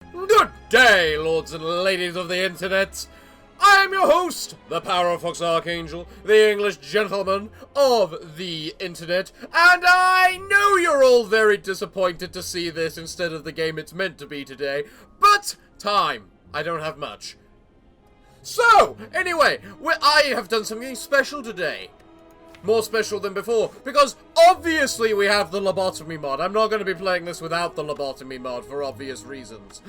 Good day, lords and ladies of the internet. I am your host, the Parafox Archangel, the English gentleman of the internet, and I know you're all very disappointed to see this instead of the game it's meant to be today, but time. I don't have much. So, anyway, I have done something special today. More special than before, because obviously we have the Lobotomy Mod. I'm not going to be playing this without the Lobotomy Mod for obvious reasons.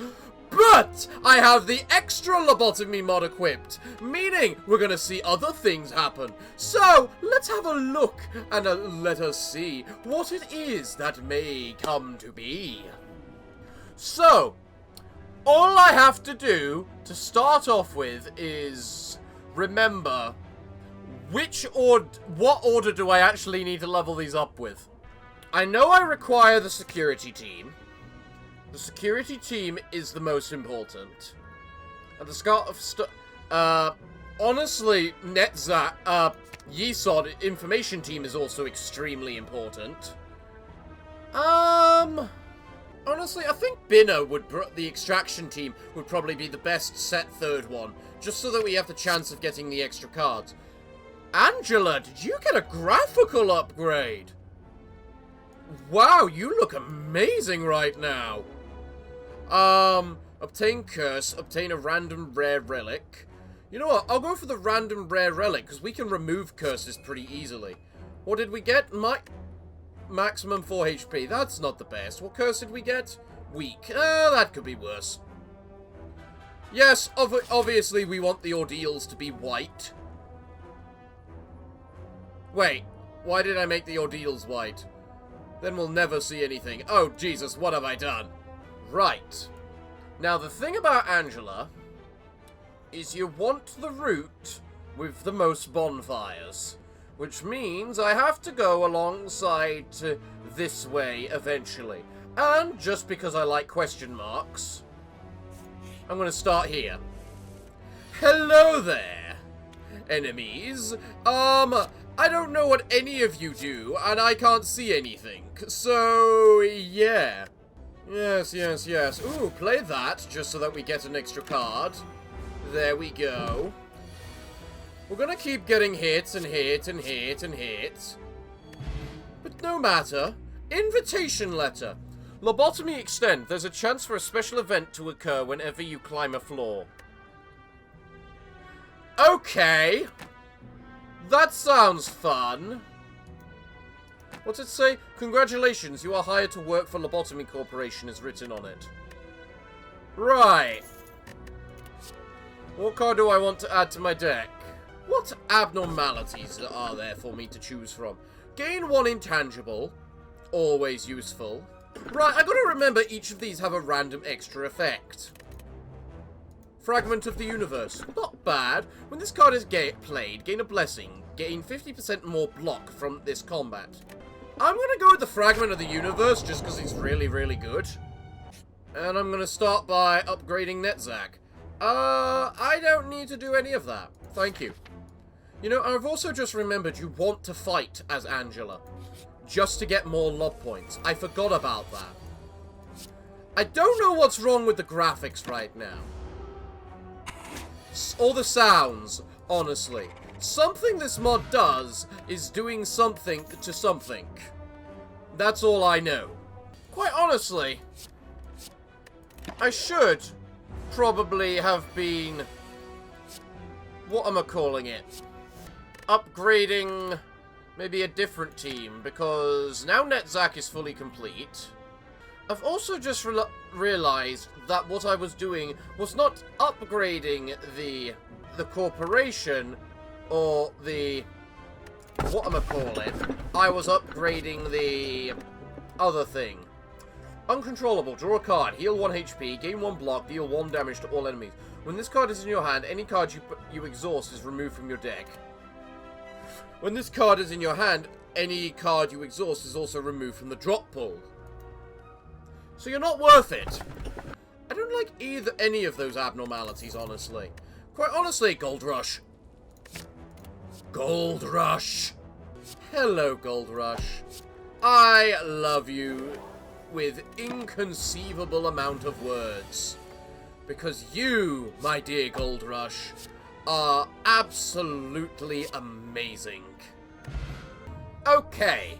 But I have the extra Lobotomy Mod equipped, meaning we're going to see other things happen. So, let's have a look and let us see what it is that may come to be. So, all I have to do to start off with is remember what order do I actually need to level these up with. I know I require the security team. The security team is the most important. And the start of honestly, Yesod information team is also extremely important. Honestly, I think Binner the extraction team would probably be the best set third one, just so that we have the chance of getting the extra cards. Angela, did you get a graphical upgrade? Wow, you look amazing right now. Obtain curse, obtain a random rare relic. You know what, I'll go for the random rare relic, because we can remove curses pretty easily. What did we get? Maximum 4 HP. That's not the best. What curse did we get? Weak. That could be worse. Yes, obviously we want the ordeals to be white. Wait, why did I make the ordeals white? Then we'll never see anything. Oh, Jesus, what have I done? Right. Now, the thing about Angela is you want the route with the most bonfires, which means I have to go alongside this way eventually. And just because I like question marks, I'm going to start here. Hello there, enemies. I don't know what any of you do, and I can't see anything. So, yeah. Yes. Ooh, play that, just so that we get an extra card. There we go. We're gonna keep getting hits and hit and hit and hit. But no matter. Invitation letter. Lobotomy extend. There's a chance for a special event to occur whenever you climb a floor. Okay. That sounds fun. What's it say? Congratulations, you are hired to work for Lobotomy Corporation is written on it. Right. What card do I want to add to my deck? What abnormalities are there for me to choose from? Gain 1 intangible. Always useful. Right, I gotta remember each of these have a random extra effect. Fragment of the Universe. Not bad. When this card is played, gain a blessing. Gain 50% more block from this combat. I'm gonna go with the Fragment of the Universe just because it's really, really good. And I'm gonna start by upgrading Netzach. I don't need to do any of that. Thank you. You know, I've also just remembered you want to fight as Angela. Just to get more lob points. I forgot about that. I don't know what's wrong with the graphics right now. Or the sounds, honestly. Something this mod does is doing something to something. That's all I know. Quite honestly, I should probably have been... what am I calling it? Upgrading maybe a different team, because now Netzach is fully complete. I've also just realized that what I was doing was not upgrading the corporation or the... what am I calling? I was upgrading the other thing. Uncontrollable. Draw a card. Heal 1 HP. Gain 1 block. Deal 1 damage to all enemies. When this card is in your hand, any card you exhaust is removed from your deck. When this card is in your hand, any card you exhaust is also removed from the drop pool. So you're not worth it. I don't like any of those abnormalities, honestly. Quite honestly, Gold Rush. Gold Rush. Hello, Gold Rush. I love you with inconceivable amount of words. Because you, my dear Gold Rush, are absolutely amazing. Okay,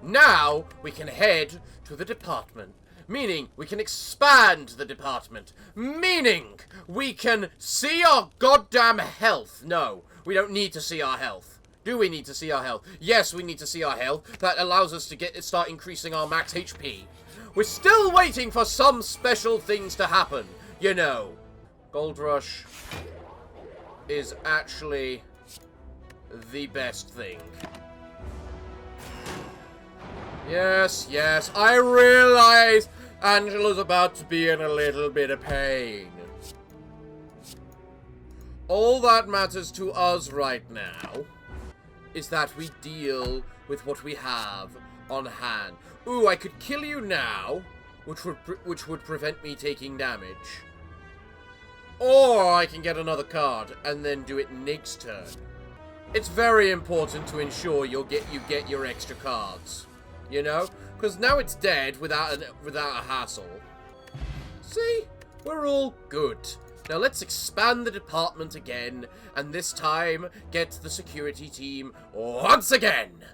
now we can head to the department. Meaning, we can expand the department. Meaning, we can see our goddamn health. No, we don't need to see our health. Do we need to see our health? Yes, we need to see our health. That allows us to start increasing our max HP. We're still waiting for some special things to happen. You know, Gold Rush is actually the best thing. Yes, yes, I realize Angela's about to be in a little bit of pain. All that matters to us right now is that we deal with what we have on hand. Ooh, I could kill you now, which would prevent me taking damage. Or I can get another card and then do it next turn. It's very important to ensure you get your extra cards. You know? Because now it's dead without a hassle. See? We're all good. Now let's expand the department again, and this time get the security team once again.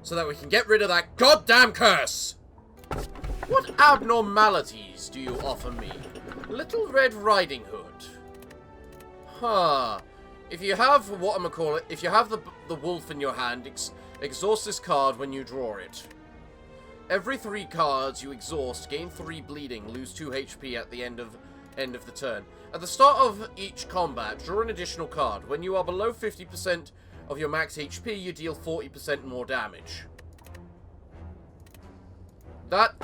So that we can get rid of that goddamn curse! What abnormalities do you offer me? Little Red Riding Hood. Huh. If you have, if you have the wolf in your hand, exhaust this card when you draw it. Every 3 cards you exhaust, gain 3 bleeding, lose 2 HP at the end of the turn. At the start of each combat, draw an additional card. When you are below 50% of your max HP, you deal 40% more damage. That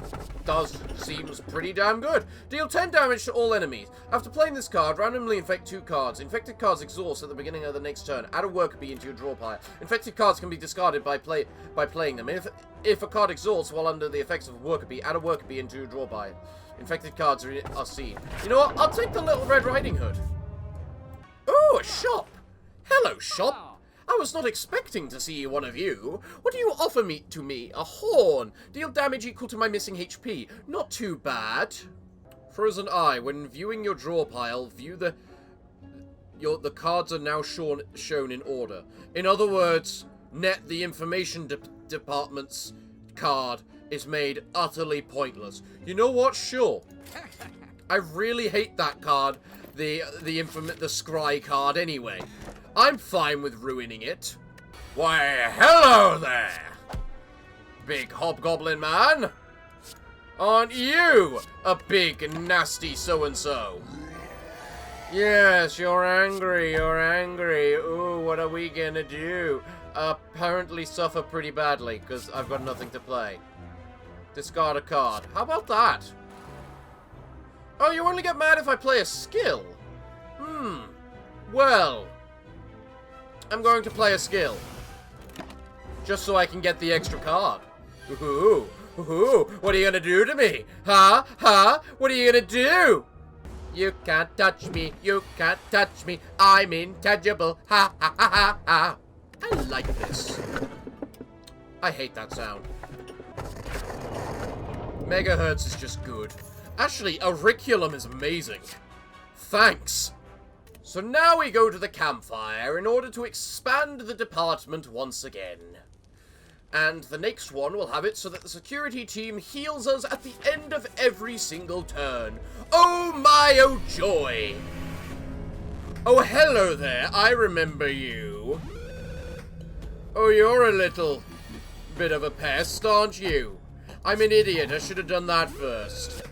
seems pretty damn good. Deal 10 damage to all enemies. After playing this card, randomly infect 2 cards. Infected cards exhaust at the beginning of the next turn. Add a worker bee into your draw pile. Infected cards can be discarded by playing them. If a card exhausts while under the effects of a worker bee, add a worker bee into your draw pile. Infected cards are seen. You know what? I'll take the Little Red Riding Hood. Ooh, a shop. Hello, shop. I was not expecting to see one of you. What do you offer to me? A horn. Deal damage equal to my missing HP. Not too bad. Frozen Eye. When viewing your draw pile, view the cards are now shown in order. In other words, the information department's card is made utterly pointless. You know what? Sure. I really hate that card. The scry card anyway. I'm fine with ruining it. Why, hello there, big hobgoblin man. Aren't you a big nasty so-and-so? Yes, you're angry, Ooh, what are we gonna do? Apparently suffer pretty badly, because I've got nothing to play. Discard a card. How about that? Oh, you only get mad if I play a skill. Well, I'm going to play a skill. Just so I can get the extra card. Ooh, ooh, what are you gonna do to me? Huh? Huh? What are you gonna do? You can't touch me, you can't touch me. I'm intangible. Ha ha ha ha ha. I like this. I hate that sound. Megahertz is just good. Actually, Auriculum is amazing. Thanks. So now we go to the campfire in order to expand the department once again. And the next one will have it so that the security team heals us at the end of every single turn. Oh my, oh joy! Oh, hello there, I remember you. Oh, you're a little bit of a pest, aren't you? I'm an idiot, I should have done that first.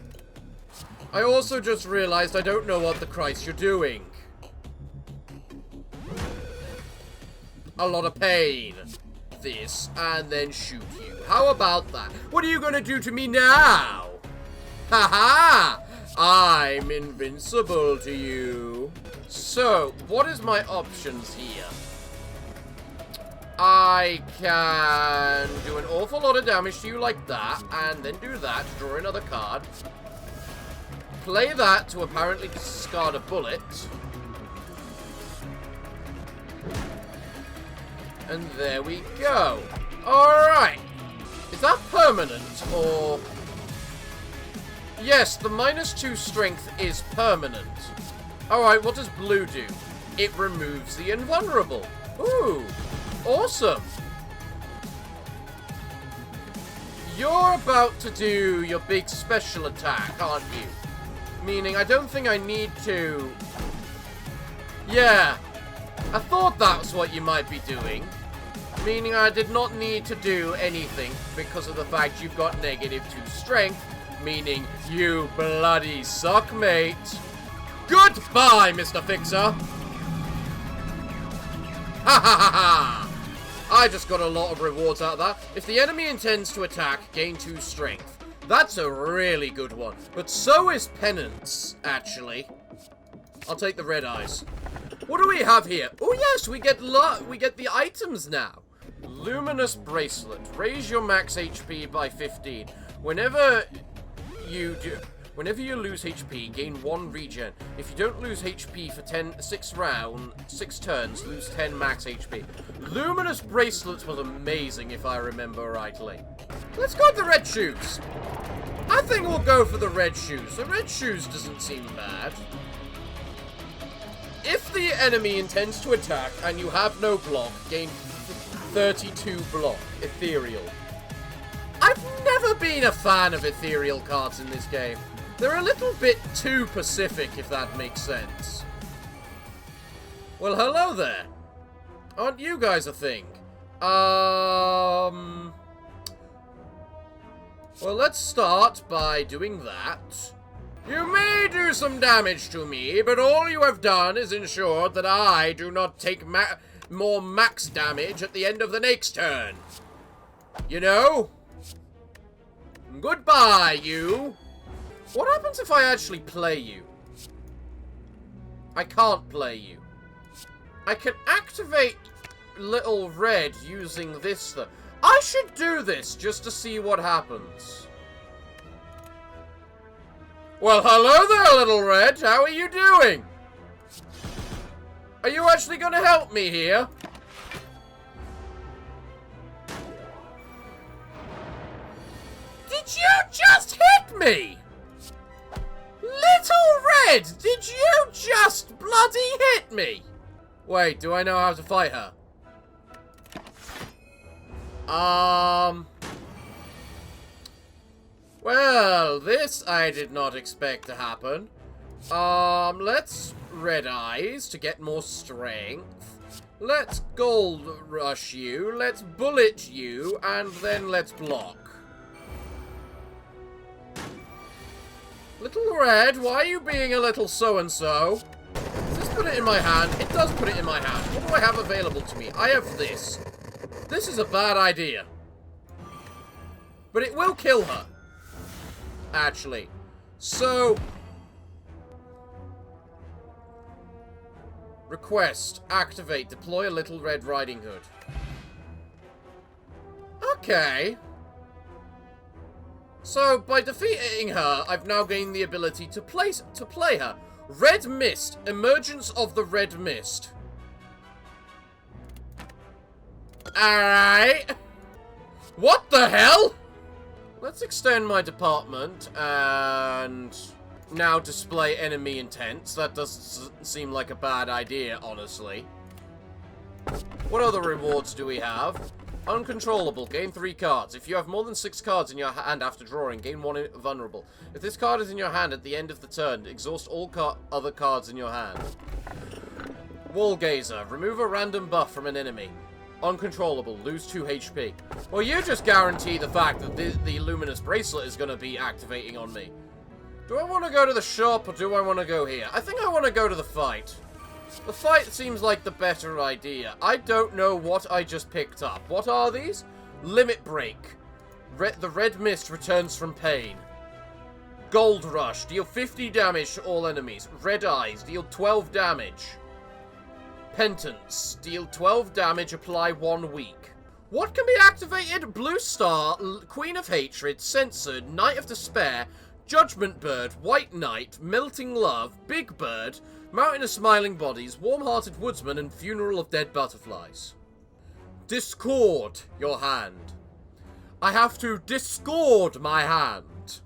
I also just realized I don't know what the Christ you're doing. A lot of pain. This, and then shoot you. How about that? What are you gonna do to me now? Ha-ha! I'm invincible to you. So, what is my options here? I can do an awful lot of damage to you like that, and then do that to draw another card. Play that to apparently discard a bullet. And there we go. Alright. Is that permanent, or... Yes, the -2 strength is permanent. Alright, what does blue do? It removes the invulnerable. Ooh, awesome. You're about to do your big special attack, aren't you? Meaning, I don't think I need to... Yeah, I thought that's what you might be doing. Meaning I did not need to do anything because of the fact you've got -2 strength. Meaning you bloody suck, mate. Goodbye, Mr. Fixer. Ha ha ha ha! I just got a lot of rewards out of that. If the enemy intends to attack, gain 2 strength. That's a really good one. But so is penance, actually. I'll take the red eyes. What do we have here? Oh yes, we get the items now. Luminous Bracelet. Raise your max HP by 15. Whenever you lose HP, gain 1 regen. If you don't lose HP for 6 turns, lose 10 max HP. Luminous Bracelet was amazing, if I remember rightly. Let's go with the red shoes. I think we'll go for the red shoes. The red shoes doesn't seem bad. If the enemy intends to attack and you have no block, gain 32 block. Ethereal. I've never been a fan of ethereal cards in this game. They're a little bit too Pacific, if that makes sense. Well, hello there. Aren't you guys a thing? Well, let's start by doing that. You may do some damage to me, but all you have done is ensure that I do not take more max damage at the end of the next turn. You know? Goodbye, you. What happens if I actually play you? I can't play you. I can activate Little Red using this though. I should do this just to see what happens. Well, hello there, Little Red. How are you doing? Are you actually going to help me here? Did you just hit me? Little Red, did you just bloody hit me? Wait, do I know how to fight her? Well, this I did not expect to happen. Let's red eyes to get more strength. Let's gold rush you. Let's bullet you, and then let's block. Little Red, why are you being a little so-and-so? Does this put it in my hand? It does put it in my hand. What do I have available to me? I have this. This is a bad idea. But it will kill her. Actually. So... Request. Activate. Deploy a Little Red Riding Hood. Okay. So, by defeating her, I've now gained the ability to play her. Red Mist. Emergence of the Red Mist. Alright. What the hell? Let's extend my department and now display enemy intents. That doesn't seem like a bad idea, honestly. What other rewards do we have? Uncontrollable. Gain 3 cards. If you have more than 6 cards in your hand after drawing, gain 1 vulnerable. If this card is in your hand at the end of the turn, exhaust all other cards in your hand. Wall Gazer. Remove a random buff from an enemy. Uncontrollable. Lose 2 HP. Well, you just guarantee the fact that the Luminous Bracelet is going to be activating on me. Do I want to go to the shop or do I want to go here? I think I want to go to the fight. The fight seems like the better idea. I don't know what I just picked up. What are these? Limit Break. The Red Mist returns from pain. Gold Rush. Deal 50 damage to all enemies. Red Eyes. Deal 12 damage. Penance. Deal 12 damage. Apply 1 week. What can be activated? Blue Star. Queen of Hatred. Censored. Knight of Despair. Judgment Bird. White Knight. Melting Love. Big Bird. Mountain of Smiling Bodies, Warm-Hearted Woodsman, and Funeral of Dead Butterflies. Discord your hand. I have to discord my hand.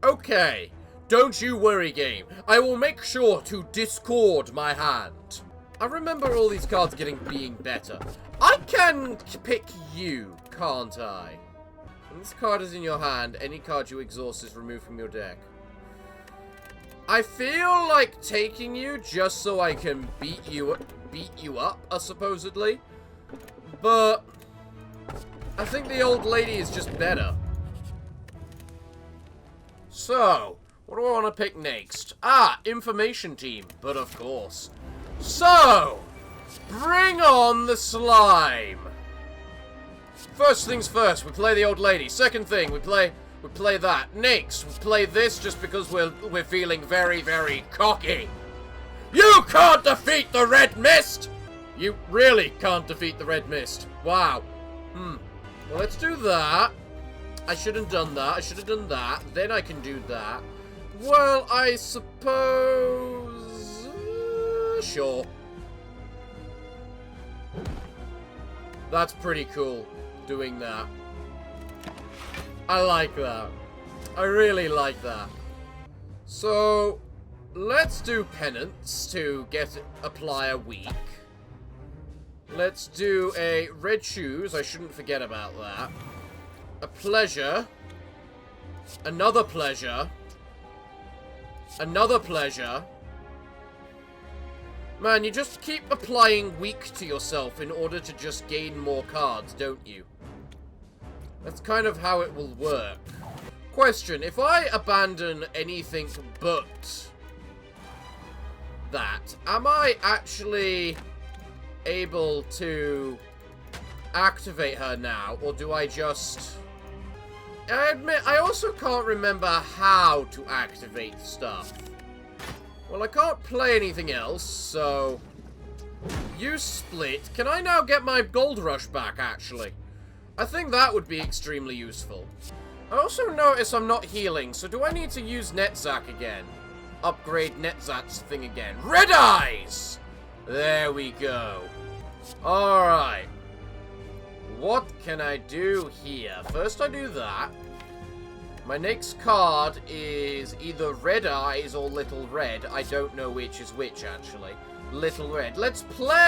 Okay. Don't you worry, game. I will make sure to discord my hand. I remember all these cards being better. I can pick you, can't I? When this card is in your hand, any card you exhaust is removed from your deck. I feel like taking you just so I can beat you up, supposedly. But I think the old lady is just better. So, what do I want to pick next? Ah, information team, but of course. So, bring on the slime. First things first, we play the old lady. Second thing, we play that. Next, we play this just because we're feeling very, very cocky. You can't defeat the red mist! You really can't defeat the red mist. Wow. Well, let's do that. I should have done that. I should have done that. Then I can do that. Well, I suppose... sure. That's pretty cool, doing that. I like that. I really like that. So, let's do penance to apply a week. Let's do a red shoes. I shouldn't forget about that. A pleasure. Another pleasure. Another pleasure. Man, you just keep applying weak to yourself in order to just gain more cards, don't you? That's kind of how it will work. Question, if I abandon anything but that, am I actually able to activate her now, or do I just... I admit, I also can't remember how to activate stuff. Well, I can't play anything else, so... Use split. Can I now get my gold rush back, actually? I think that would be extremely useful. I also notice I'm not healing, so do I need to use Netzach again? Upgrade Netzach's thing again. Red Eyes! There we go. Alright. What can I do here? First I do that. My next card is either Red Eyes or Little Red. I don't know which is which, actually. Little Red. Let's play!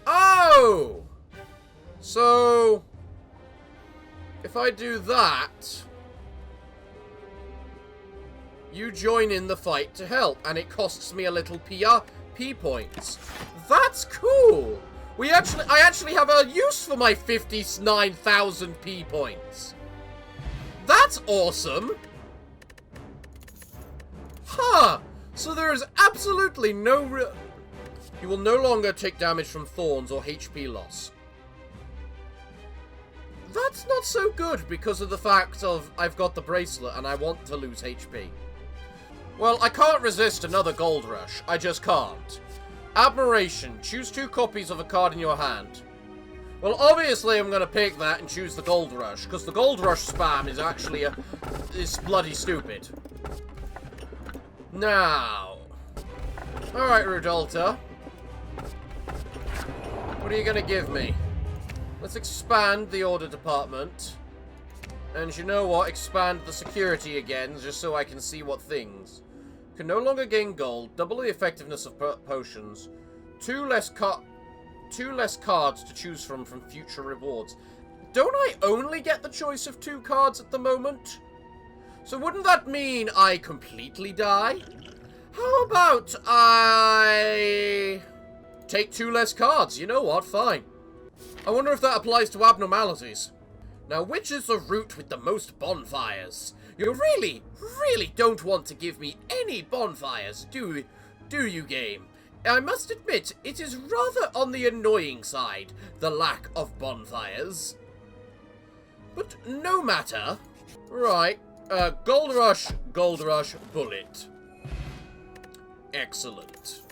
Oh! So... if I do that... you join in the fight to help, and it costs me a little P points. That's cool! I actually have a use for my 59,000 P points. That's awesome! Huh! So there is absolutely no you will no longer take damage from thorns or HP loss. That's not so good because of the fact of I've got the bracelet and I want to lose HP. Well, I can't resist another gold rush. I just can't. Admiration. Choose 2 copies of a card in your hand. Well, obviously I'm going to pick that and choose the gold rush, because the gold rush spam is actually is bloody stupid. Now. Alright, Rudolta. What are you going to give me? Let's expand the order department. And you know what? Expand the security again, just so I can see what things. Can no longer gain gold. Double the effectiveness of potions. 2 less cards to choose from future rewards. Don't I only get the choice of 2 cards at the moment? So wouldn't that mean I completely die? How about I... take 2 less cards? You know what? Fine. I wonder if that applies to abnormalities. Now, which is the route with the most bonfires? You really, really don't want to give me any bonfires, do you, game? I must admit, it is rather on the annoying side, the lack of bonfires. But no matter. Right, gold rush, bullet. Excellent.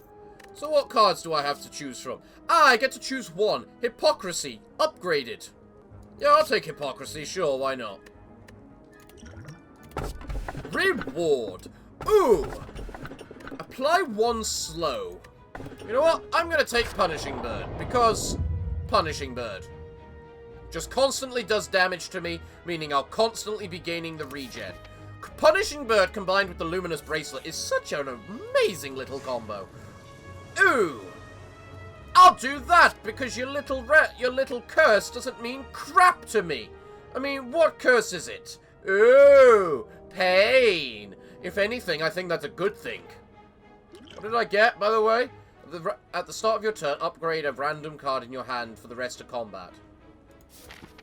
So what cards do I have to choose from? Ah, I get to choose 1. Hypocrisy, upgraded. Yeah, I'll take hypocrisy, sure, why not? Reward. Ooh. Apply 1 slow. You know what? I'm going to take Punishing Bird, because Punishing Bird. Just constantly does damage to me, meaning I'll constantly be gaining the regen. Punishing Bird combined with the Luminous Bracelet is such an amazing little combo. Ooh! I'll do that because your little curse doesn't mean crap to me. I mean, what curse is it? Ooh! Pain! If anything, I think that's a good thing. What did I get, by the way? At the start of your turn, upgrade a random card in your hand for the rest of combat.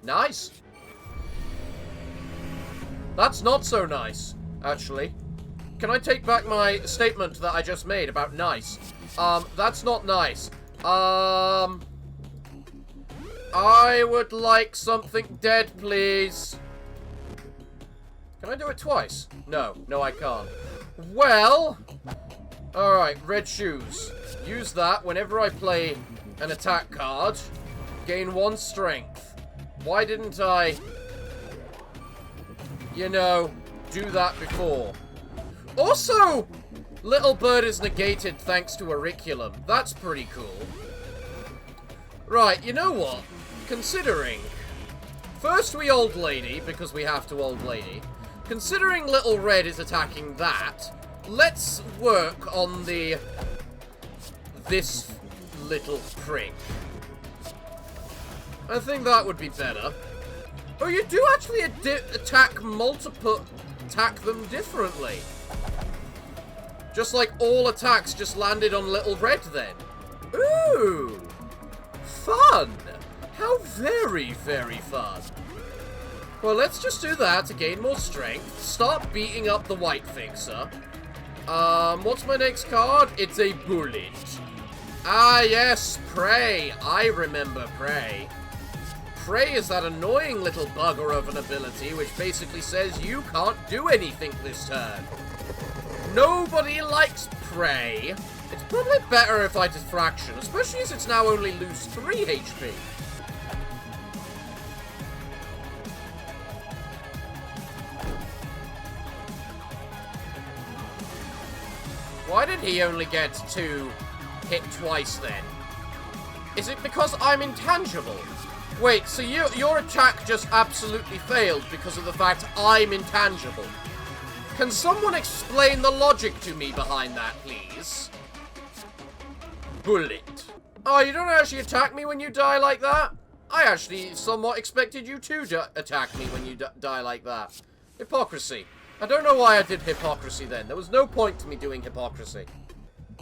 Nice! That's not so nice, actually. Can I take back my statement that I just made about nice? That's not nice. I would like something dead, please. Can I do it twice? No. No, I can't. Well... Alright, red shoes. Use that whenever I play an attack card. Gain 1 strength. Why didn't I... you know, do that before? Also, Little Bird is negated thanks to Auriculum. That's pretty cool. Right, you know what? Considering... first we Old Lady, because we have to Old Lady. Considering Little Red is attacking that, let's work on this little prick. I think that would be better. Oh, you do actually attack them differently. Just like all attacks just landed on Little Red then. Ooh! Fun! How very, very fun. Well, let's just do that to gain more strength. Start beating up the White Fixer. What's my next card? It's a bullet. Ah, yes, Prey. I remember Prey. Prey is that annoying little bugger of an ability which basically says you can't do anything this turn. Nobody likes Prey. It's probably better if I Diffraction, especially as it's now only lose 3 HP. Why did he only get to hit twice then? Is it because I'm intangible? Wait, so your attack just absolutely failed because of the fact I'm intangible. Can someone explain the logic to me behind that, please? Bullet. Oh, you don't actually attack me when you die like that? I actually somewhat expected you to attack me when you die like that. Hypocrisy. I don't know why I did hypocrisy then. There was no point to me doing hypocrisy.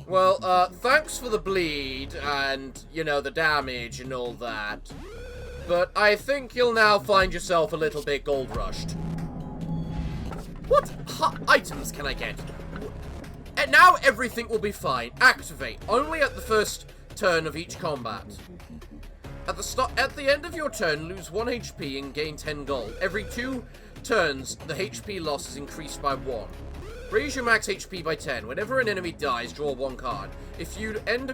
Well, thanks for the bleed and, you know, the damage and all that. But I think you'll now find yourself a little bit gold rushed. What items can I get? And now everything will be fine. Activate. Only at the first turn of each combat. At the end of your turn, lose 1 HP and gain 10 gold. Every 2 turns, the HP loss is increased by 1. Raise your max HP by 10. Whenever an enemy dies, draw 1 card. If you end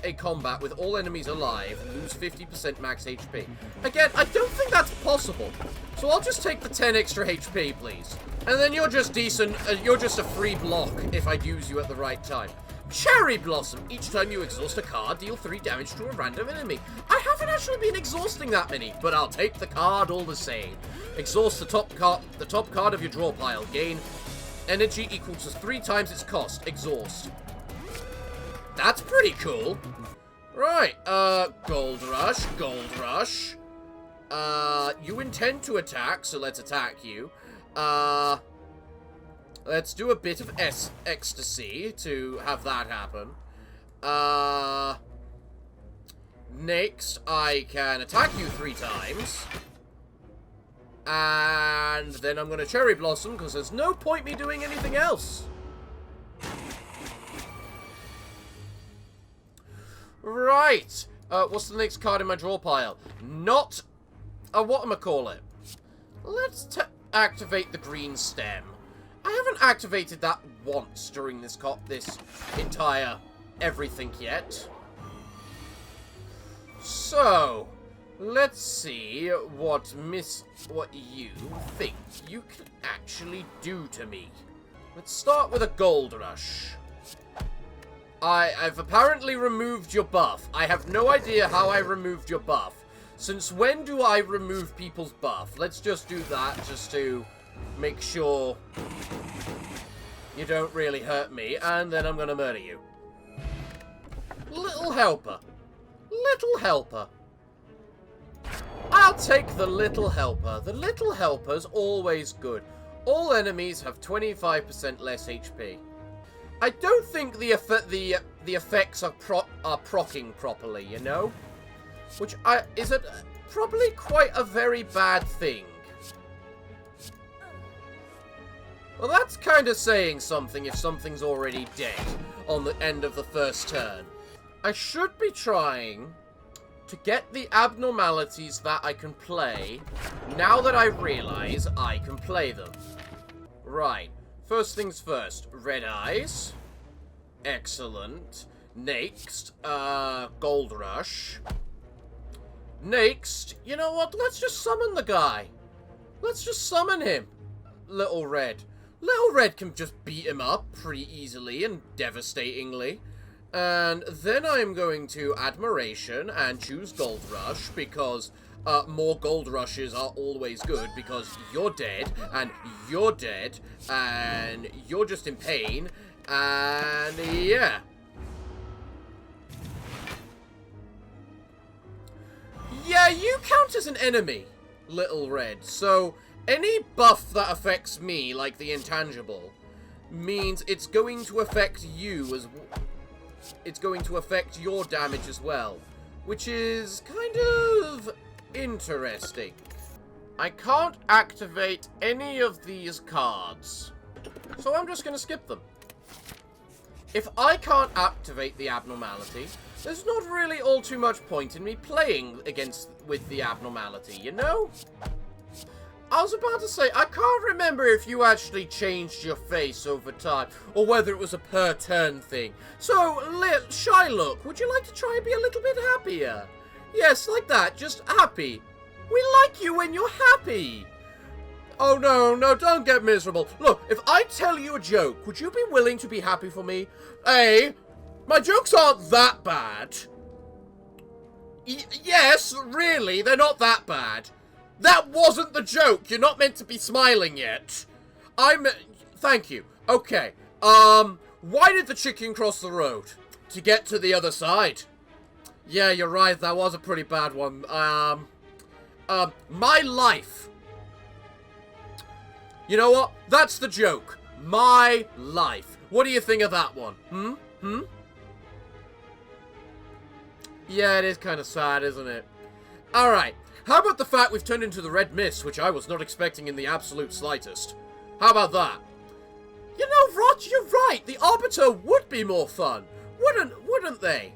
a combat with all enemies alive, lose 50% max HP. Again, I don't think that's possible. So I'll just take the 10 extra HP, please. And then you're just decent. You're just a free block if I use you at the right time. Cherry Blossom. Each time you exhaust a card, deal 3 damage to a random enemy. I haven't actually been exhausting that many, but I'll take the card all the same. Exhaust the top card of your draw pile. Gain energy equal to 3 times its cost. Exhaust. That's pretty cool. Right, Gold Rush, Gold Rush. You intend to attack, so let's attack you. Let's do a bit of ecstasy to have that happen. Next, I can attack you 3 times. And then I'm going to Cherry Blossom, because there's no point me doing anything else. Right. What's the next card in my draw pile? Not a whatchamacallit. Let's activate the green stem. I haven't activated that once during this entire everything yet. So, let's see what you think you can actually do to me. Let's start with a Gold Rush. I've apparently removed your buff. I have no idea how I removed your buff. Since when do I remove people's buff? Let's just do that, just to make sure you don't really hurt me, and then I'm gonna murder you. Little helper. Little helper. I'll take the little helper. The little helper's always good. All enemies have 25% less HP. I don't think the effects are proccing properly, you know? Which is probably quite a very bad thing. Well, that's kind of saying something if something's already dead on the end of the first turn. I should be trying to get the abnormalities that I can play now that I realize I can play them. Right. First things first. Red eyes. Excellent. Next, Gold Rush. Next, you know what? Let's just summon the guy. Let's just summon him. Little Red. Little Red can just beat him up pretty easily and devastatingly. And then I'm going to Admiration and choose Gold Rush because more Gold Rushes are always good because you're dead and you're dead and you're just in pain and yeah. Yeah, you count as an enemy, Little Red. So any buff that affects me, like the intangible, means it's going to affect you as well. It's going to affect your damage as well, which is kind of interesting. I can't activate any of these cards, so I'm just going to skip them. If I can't activate the abnormality, there's not really all too much point in me playing with the abnormality, you know? I was about to say, I can't remember if you actually changed your face over time, or whether it was a per-turn thing. So, Shy Look, would you like to try and be a little bit happier? Yes, like that, just happy. We like you when you're happy. Oh, no, don't get miserable. Look, if I tell you a joke, would you be willing to be happy for me? Hey, my jokes aren't that bad. Yes, really, they're not that bad. That wasn't the joke. You're not meant to be smiling yet. Thank you. Okay. Why did the chicken cross the road? To get to the other side. Yeah, you're right. That was a pretty bad one. My life. You know what? That's the joke. My life. What do you think of that one? Yeah, it is kind of sad, isn't it? Alright. How about the fact we've turned into the Red Mist, which I was not expecting in the absolute slightest? How about that? You know, Rot, you're right. The Arbiter would be more fun. Wouldn't they?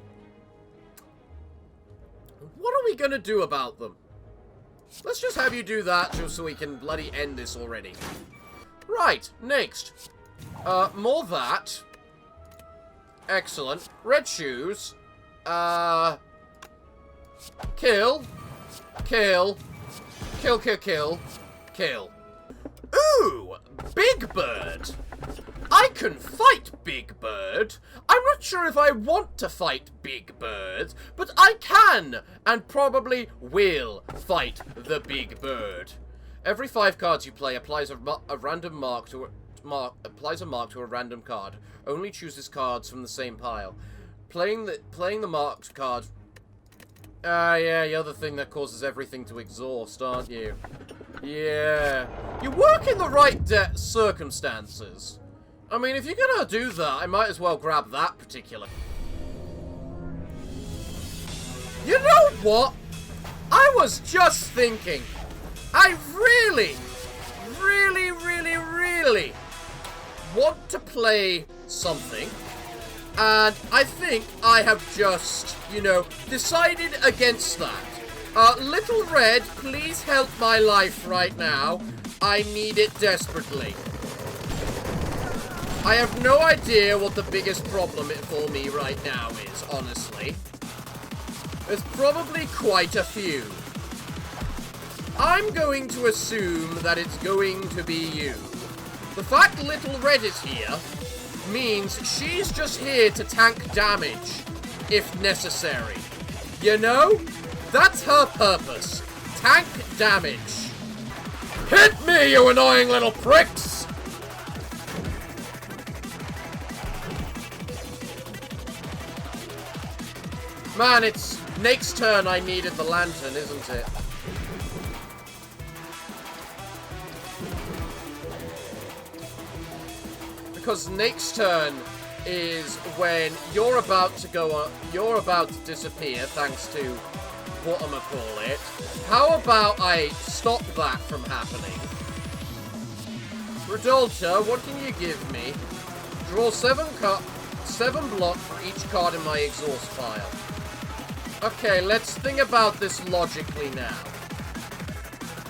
What are we gonna do about them? Let's just have you do that just so we can bloody end this already. Right, next. More that. Excellent. Red shoes. Kill. Kill. Kill, kill, kill. Kill. Ooh! Big Bird! I can fight Big Bird. I'm not sure if I want to fight Big Bird, but I can, and probably will fight the Big Bird. Every 5 cards you play applies a random mark to a random card. Only chooses cards from the same pile. Playing the marked card. Yeah, the other thing that causes everything to exhaust, aren't you? Yeah. You work in the right circumstances. I mean, if you're gonna do that, I might as well grab that particular. You know what? I was just thinking. I really want to play something. And I think I have just, you know, decided against that. Little Red, please help my life right now. I need it desperately. I have no idea what the biggest problem for me right now is, honestly. There's probably quite a few. I'm going to assume that it's going to be you. The fact Little Red is here means she's just here to tank damage, if necessary. You know? That's her purpose. Tank damage. Hit me, you annoying little pricks! Man, it's Nake's turn I needed the lantern, isn't it? Because Nake's turn is when you're about to go on, you're about to disappear thanks to whatchamacallit. How about I stop that from happening? Redolta, what can you give me? Draw 7 block for each card in my exhaust pile. Okay, let's think about this logically now.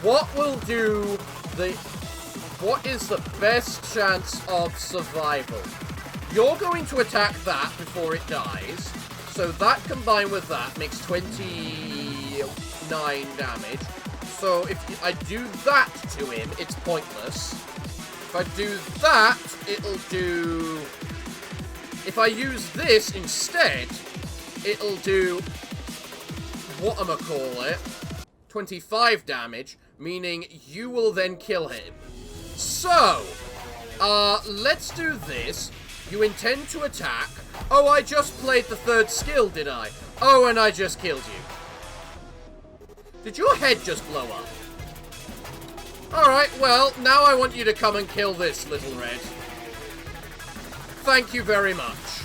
What is the best chance of survival? You're going to attack that before it dies. So that combined with that makes 29 damage. So if I do that to him, it's pointless. If I do that, it'll do... If I use this instead, it'll do... whatchamacallit? 25 damage, meaning you will then kill him. So, let's do this. You intend to attack. Oh, I just played the third skill, did I? Oh, and I just killed you. Did your head just blow up? Alright, well, now I want you to come and kill this, little red. Thank you very much.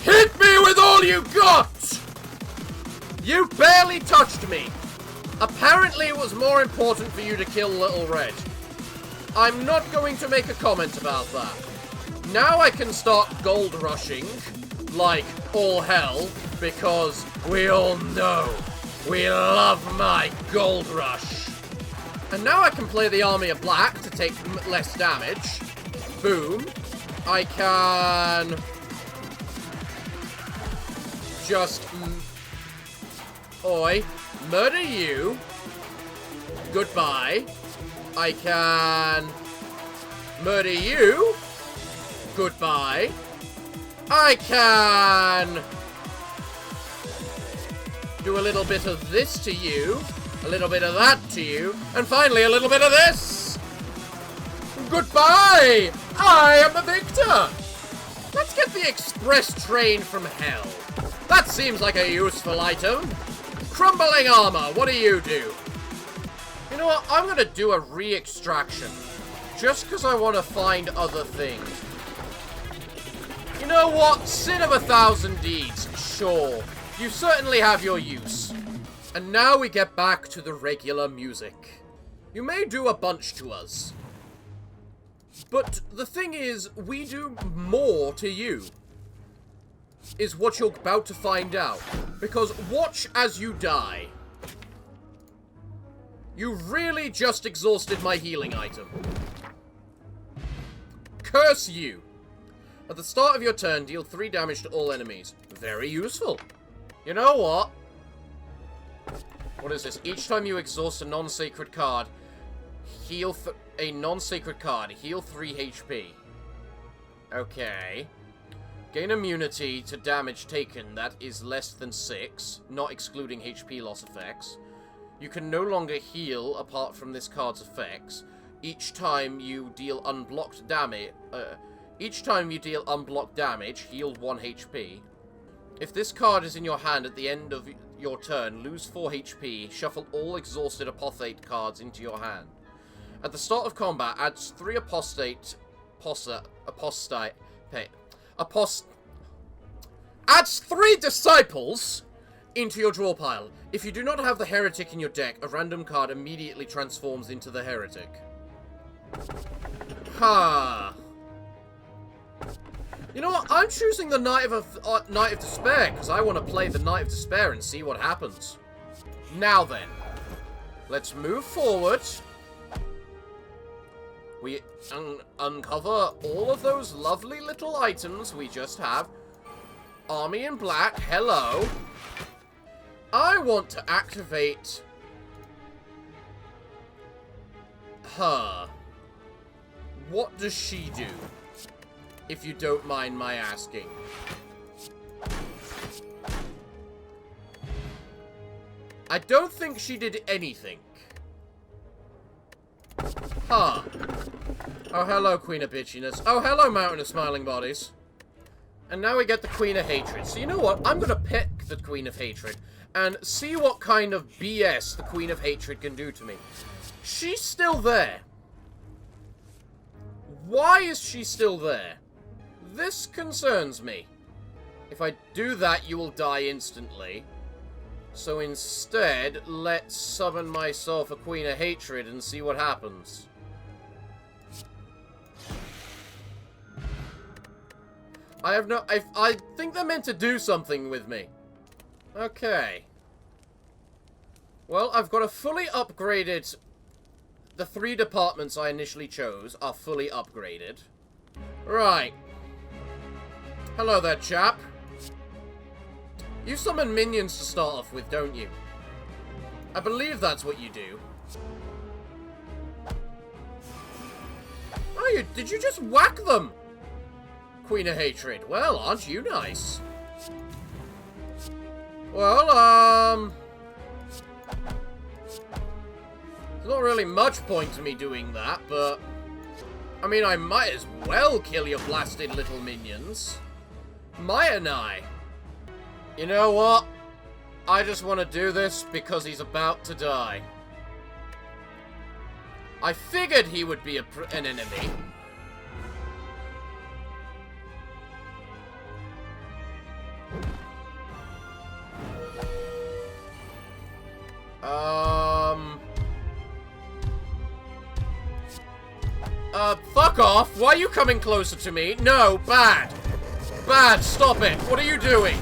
Hit me with all you got! You barely touched me. Apparently it was more important for you to kill Little Red. I'm not going to make a comment about that. Now I can start gold rushing, like all hell, because we all know we love my gold rush. And now I can play the Army of Black to take less damage. Boom. I can... just... Oi. Murder you. Goodbye. I can... murder you. Goodbye. I can... do a little bit of this to you. A little bit of that to you. And finally a little bit of this. Goodbye. I am the victor. Let's get the express train from hell. That seems like a useful item. Crumbling armor, what do you do? You know what, I'm going to do a re-extraction. Just because I want to find other things. You know what, sin of 1,000 deeds, sure. You certainly have your use. And now we get back to the regular music. You may do a bunch to us. But the thing is, we do more to you. Is what you're about to find out. Because watch as you die. You really just exhausted my healing item. Curse you. At the start of your turn, deal 3 damage to all enemies. Very useful. You know what? What is this? Each time you exhaust a non-sacred card, heal a non-sacred card. Heal 3 HP. Okay. Gain immunity to damage taken that is less than 6, not excluding HP loss effects. You can no longer heal apart from this card's effects. Each time you deal unblocked damage, heal 1 HP. If this card is in your hand at the end of your turn, lose 4 HP, shuffle all exhausted apostate cards into your hand. At the start of combat, adds 3 adds 3 disciples into your draw pile. If you do not have the heretic in your deck, a random card immediately transforms into the heretic. Ha. You know what? I'm choosing the Knight of Despair because I want to play the Knight of Despair and see what happens. Now then, let's move forward. We uncover all of those lovely little items we just have. Army in black, hello. I want to activate her. What does she do? If you don't mind my asking. I don't think she did anything. Huh. Oh, hello, Queen of Bitchiness. Oh, hello, Mountain of Smiling Bodies. And now we get the Queen of Hatred. So you know what? I'm going to pick the Queen of Hatred and see what kind of BS the Queen of Hatred can do to me. She's still there. Why is she still there? This concerns me. If I do that, you will die instantly. So instead, let's summon myself a Queen of Hatred and see what happens. I think they're meant to do something with me. Okay. Well, I've got a fully upgraded... The 3 departments I initially chose are fully upgraded. Right. Hello there, chap. You summon minions to start off with, don't you? I believe that's what you do. Oh, did you just whack them? Queen of Hatred. Well, aren't you nice? Well, there's not really much point to me doing that, but... I mean, I might as well kill your blasted little minions. Manor I. You know what? I just want to do this because he's about to die. I figured he would be an enemy. Fuck off! Why are you coming closer to me? No, bad! Bad, stop it! What are you doing?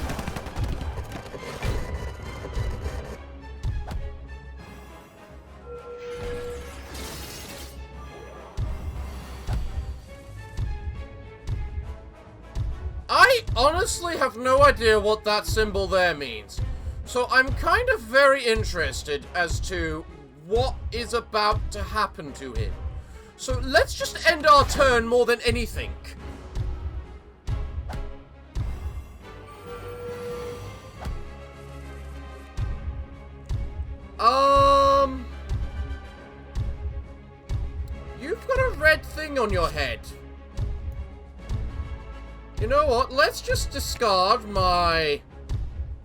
I honestly have no idea what that symbol there means. So I'm kind of very interested as to what is about to happen to him. So let's just end our turn more than anything. You've got a red thing on your head. You know what? Let's just discard my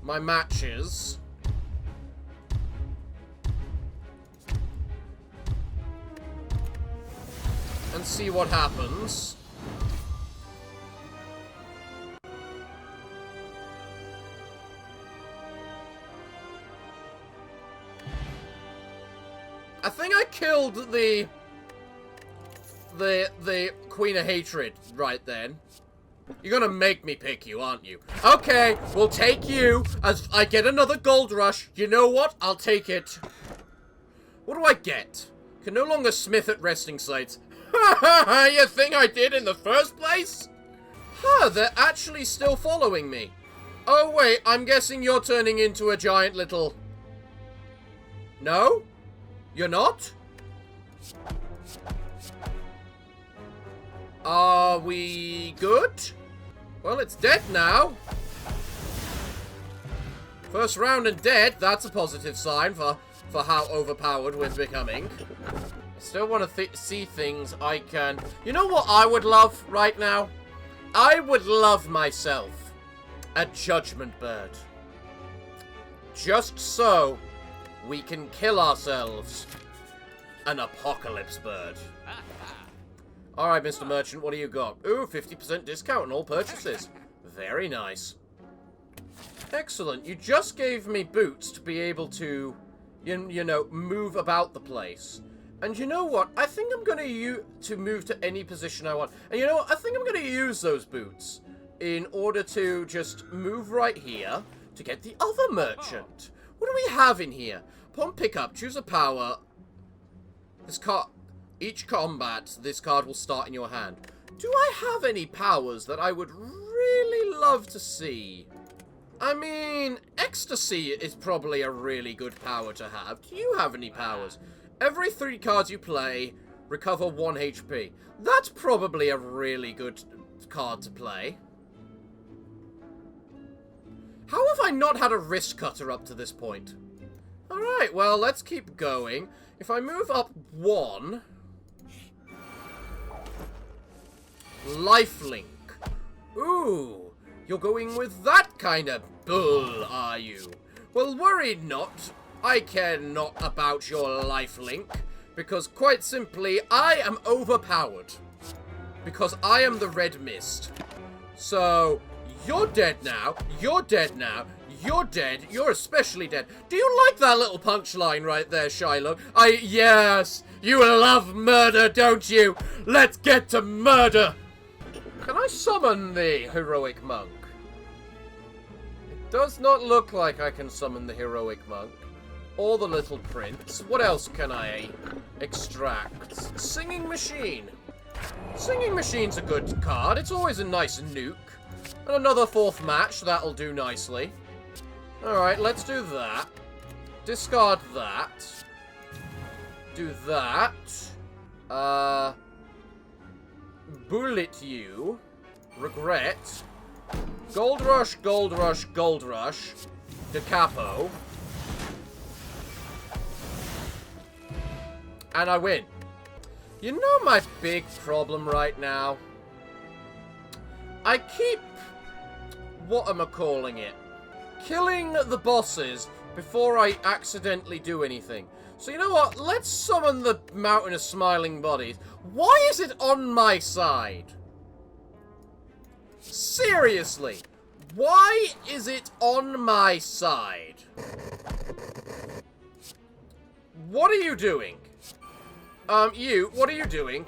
matches. And see what happens. I think I killed the Queen of Hatred right then. You're gonna make me pick you, aren't you? Okay, we'll take you as I get another gold rush. You know what? I'll take it. What do I get? Can no longer smith at resting sites. You think I did in the first place? Huh, they're actually still following me. Oh wait, I'm guessing you're turning into a giant little... No? You're not? Are we good? Well, it's dead now. First round and dead. That's a positive sign for how overpowered we're becoming. I still want to see things I can... You know what I would love right now? I would love myself a judgment bird. Just so we can kill ourselves an apocalypse bird. Alright, Mr. Merchant, what do you got? Ooh, 50% discount on all purchases. Very nice. Excellent. You just gave me boots to be able to, you know, move about the place. And you know what? I think I'm going to move to any position I want. And you know what? I think I'm going to use those boots in order to just move right here to get the other merchant. What do we have in here? Upon pickup, choose a power. This card... Each combat, this card will start in your hand. Do I have any powers that I would really love to see? I mean, Ecstasy is probably a really good power to have. Do you have any powers? Every 3 cards you play, recover 1 HP. That's probably a really good card to play. How have I not had a wrist cutter up to this point? Alright, well, let's keep going. If I move up 1... Lifelink. Ooh, you're going with that kind of bull, are you? Well, worry not. I care not about your lifelink, because quite simply, I am overpowered. Because I am the Red Mist. So, you're dead now, you're dead now, you're dead, you're especially dead. Do you like that little punchline right there, Shiloh? Yes, you love murder, don't you? Let's get to murder! Can I summon the heroic monk? It does not look like I can summon the heroic monk. Or the little prince. What else can I extract? Singing machine. Singing machine's a good card. It's always a nice nuke. And another 4th match. That'll do nicely. Alright, let's do that. Discard that. Do that. Bullet you. Regret. Gold rush, gold rush, gold rush. Decapo. And I win. You know my big problem right now? I keep... what am I calling it? Killing the bosses before I accidentally do anything. So you know what? Let's summon the Mountain of Smiling Bodies. Why is it on my side? Seriously. Why is it on my side? What are you doing? What are you doing?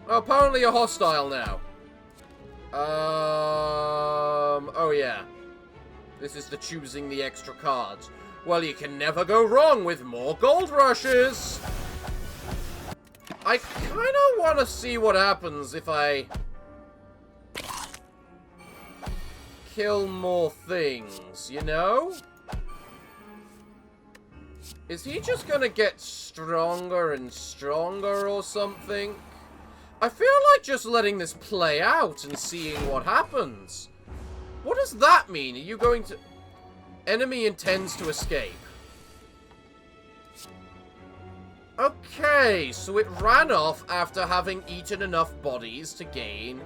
Oh, apparently you're hostile now. Oh yeah. This is the choosing the extra cards. Well, you can never go wrong with more gold rushes. I kind of want to see what happens if I kill more things, you know? Is he just gonna get stronger and stronger or something? I feel like just letting this play out and seeing what happens. What does that mean? Are you going to... Enemy intends to escape. Okay, so it ran off after having eaten enough bodies to gain...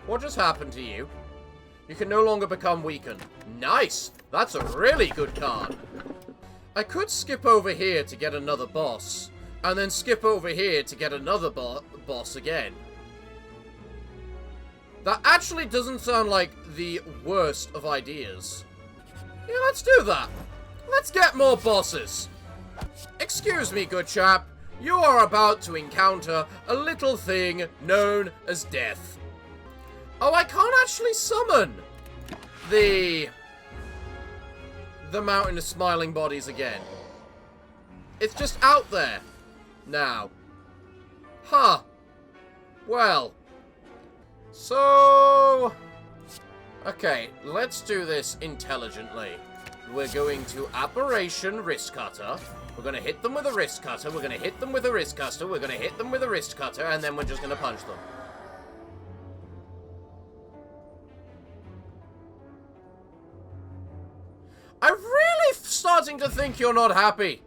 What just happened to you? You can no longer become weakened. Nice! That's a really good card. I could skip over here to get another boss. And then skip over here to get another boss again. That actually doesn't sound like the worst of ideas. Yeah, let's do that. Let's get more bosses. Excuse me, good chap. You are about to encounter a little thing known as death. Oh, I can't actually summon the Mountain of Smiling Bodies again. It's just out there now. Huh. Well. So... okay, let's do this intelligently. We're going to Operation Wrist Cutter. We're going to hit them with a wrist cutter. We're going to hit them with a wrist cutter. We're going to hit them with a wrist cutter. And then we're just going to punch them. I'm really starting to think you're not happy.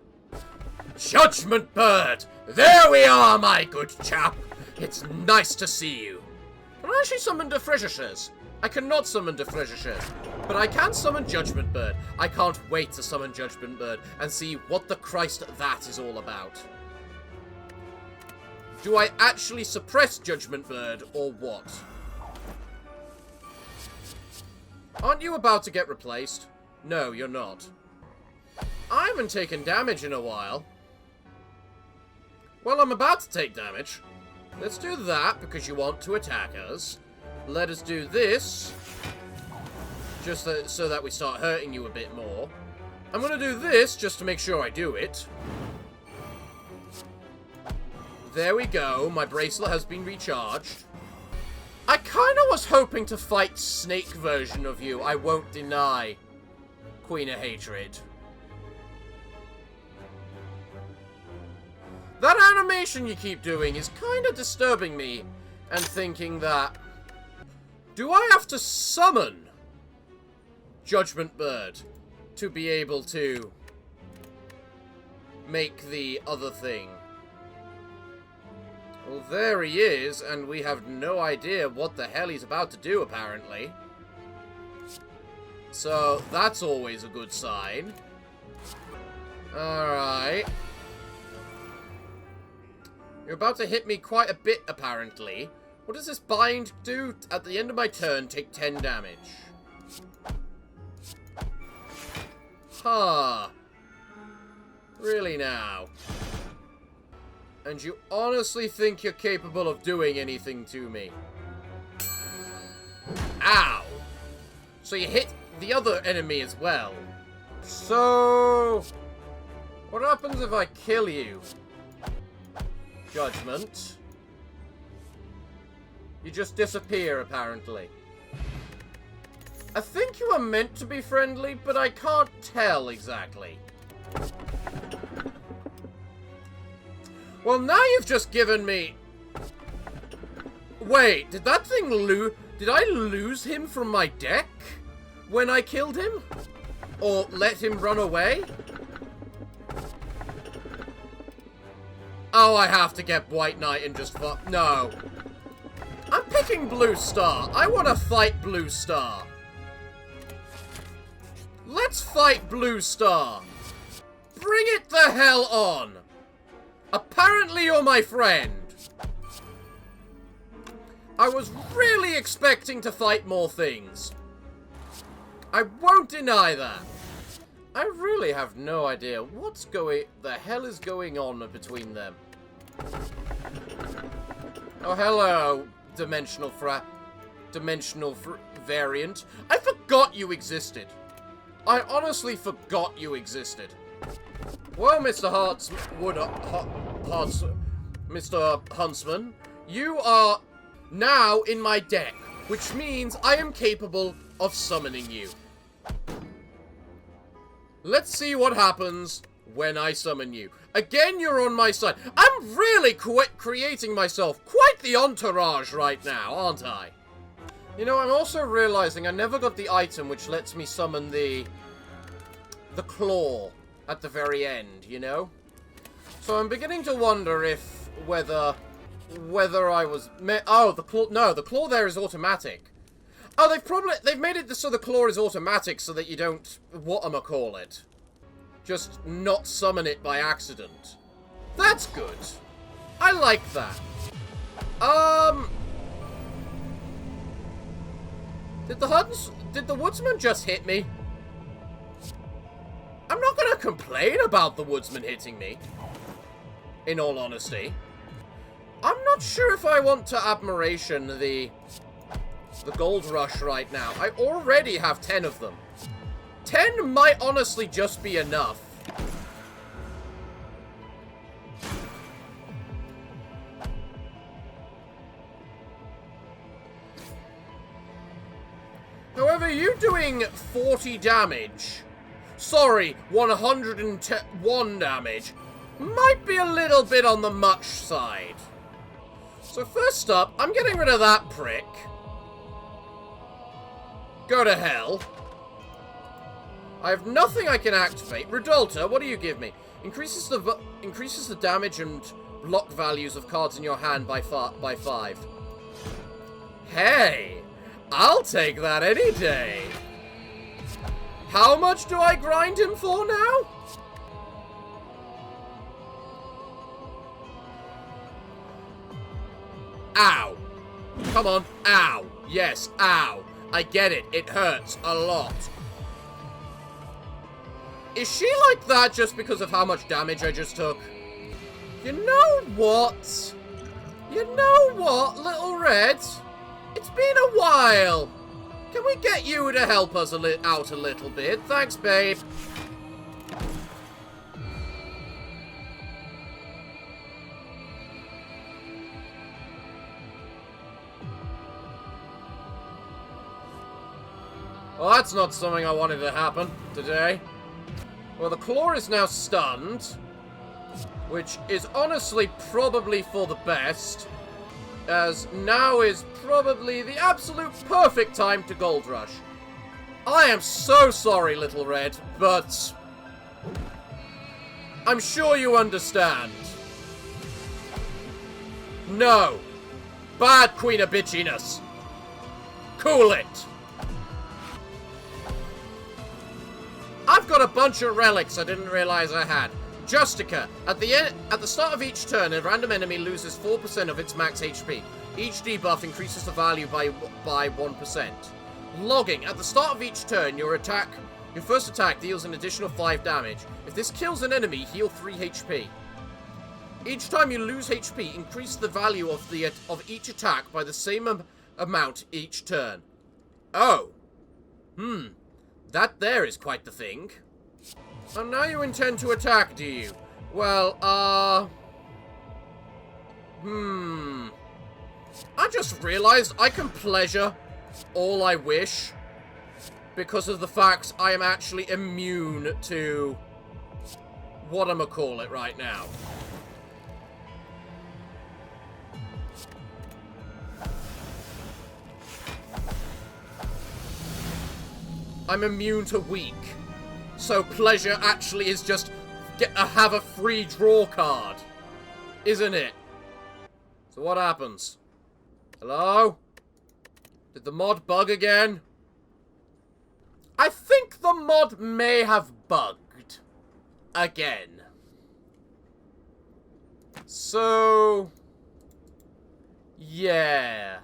Judgment Bird! There we are, my good chap. It's nice to see you. Can I actually summon the Defregershes? I cannot summon the Defregershes, but I can summon Judgment Bird. I can't wait to summon Judgment Bird and see what the Christ that is all about. Do I actually suppress Judgment Bird, or what? Aren't you about to get replaced? No, you're not. I haven't taken damage in a while. Well, I'm about to take damage. Let's do that, because you want to attack us. Let us do this. Just so that we start hurting you a bit more. I'm going to do this, just to make sure I do it. There we go. My bracelet has been recharged. I kind of was hoping to fight Snake version of you, I won't deny. Queen of Hatred. That animation you keep doing is kind of disturbing me. and thinking that... Do I have to summon Judgment Bird to be able to make the other thing? Well, there he is, and we have no idea what the hell he's about to do, apparently. So, that's always a good sign. Alright. You're about to hit me quite a bit, apparently. What does this bind do? At the end of my turn, take 10 damage. Huh. Really now? And you honestly think you're capable of doing anything to me? Ow! So you hit the other enemy as well. So... what happens if I kill you? Judgment. You just disappear, apparently. I think you are meant to be friendly, but I can't tell exactly. Well, now you've just given me... Wait, did that thing did I lose him from my deck when I killed him? Or let him run away? Oh, I have to get White Knight and just fuck... No. I'm picking Blue Star. I want to fight Blue Star. Let's fight Blue Star. Bring it the hell on. Apparently you're my friend. I was really expecting to fight more things. I won't deny that. I really have no idea what's the hell is going on between them. Oh, hello, dimensional variant. I forgot you existed. I honestly forgot you existed. Well, Mr. Mr. Huntsman, you are now in my deck, which means I am capable of summoning you. Let's see what happens when I summon you. Again, you're on my side. I'm really creating myself quite the entourage right now, aren't I? You know, I'm also realizing I never got the item which lets me summon the claw at the very end, you know? So I'm beginning to wonder if whether I was... Oh, the claw... No, the claw there is automatic. Oh, they've made it so the claw is automatic so that you don't... whatchamacallit. Just not summon it by accident. That's good. I like that. Did the woodsman just hit me? I'm not gonna complain about the woodsman hitting me. In all honesty. I'm not sure if I want to admiration the gold rush right now. I already have 10 of them. 10 might honestly just be enough. However, you doing 40 damage, sorry, 101 damage, might be a little bit on the much side. So first up, I'm getting rid of that prick. Go to hell. I have nothing I can activate. Rudolta, what do you give me? Increases the damage and block values of cards in your hand by 5. Hey, I'll take that any day. How much do I grind him for now? Ow. Come on. Ow. Yes, ow. I get it. It hurts a lot. Is she like that just because of how much damage I just took? You know what? You know what, Little Red? It's been a while. Can we get you to help us out a little bit? Thanks, babe. Well, that's not something I wanted to happen today. Well, the claw is now stunned, which is honestly probably for the best. as now is probably the absolute perfect time to gold rush. I am so sorry, Little Red, but I'm sure you understand. No. Bad Queen of Bitchiness. Cool it. I've got a bunch of relics I didn't realize I had. Justica. At the start of each turn, a random enemy loses 4% of its max HP. Each debuff increases the value by 1%. Logging. At the start of each turn, your first attack deals an additional 5 damage. If this kills an enemy, heal 3 HP. Each time you lose HP, increase the value of each attack by the same amount each turn. Oh. That there is quite the thing. And now you intend to attack, do you? Well, I just realized I can pleasure all I wish because of the fact I am actually immune to whatchamacallit right now. I'm immune to weak. So pleasure actually is just have a free draw card. Isn't it? So what happens? Hello? Did the mod bug again? I think the mod may have bugged. Again. So... yeah.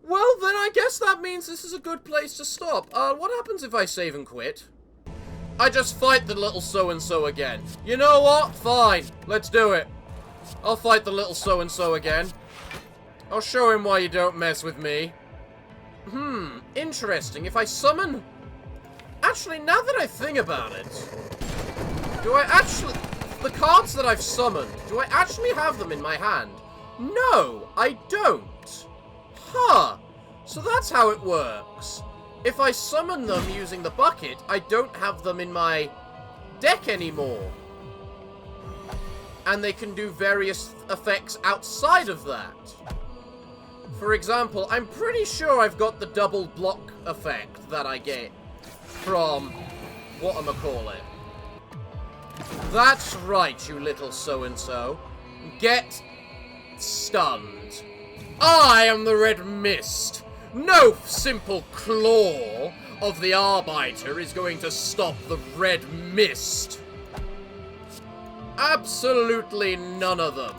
Well, then I guess that means this is a good place to stop. What happens if I save and quit? I just fight the little so-and-so again. You know what? Fine. Let's do it. I'll fight the little so-and-so again. I'll show him why you don't mess with me. Interesting. If I summon... Actually, now that I think about it... Do I actually... The cards that I've summoned, do I actually have them in my hand? No, I don't. Huh. So that's how it works. If I summon them using the bucket, I don't have them in my deck anymore. And they can do various effects outside of that. For example, I'm pretty sure I've got the double block effect that I get from whatchamacallit. That's right, you little so-and-so. Get stunned. I am the Red Mist. No simple claw of the Arbiter is going to stop the Red Mist. Absolutely none of them.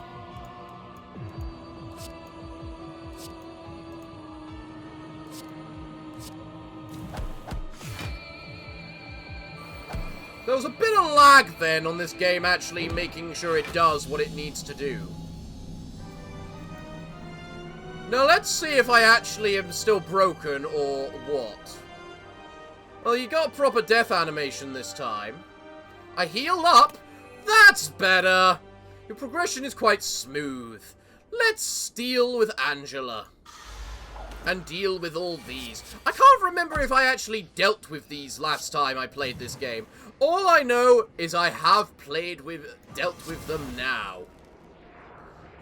There was a bit of lag then on this game actually making sure it does what it needs to do. Now let's see if I actually am still broken or what. Well, you got proper death animation this time. I heal up. That's better. Your progression is quite smooth. Let's deal with Angela. And deal with all these. I can't remember if I actually dealt with these last time I played this game. All I know is I have dealt with them now.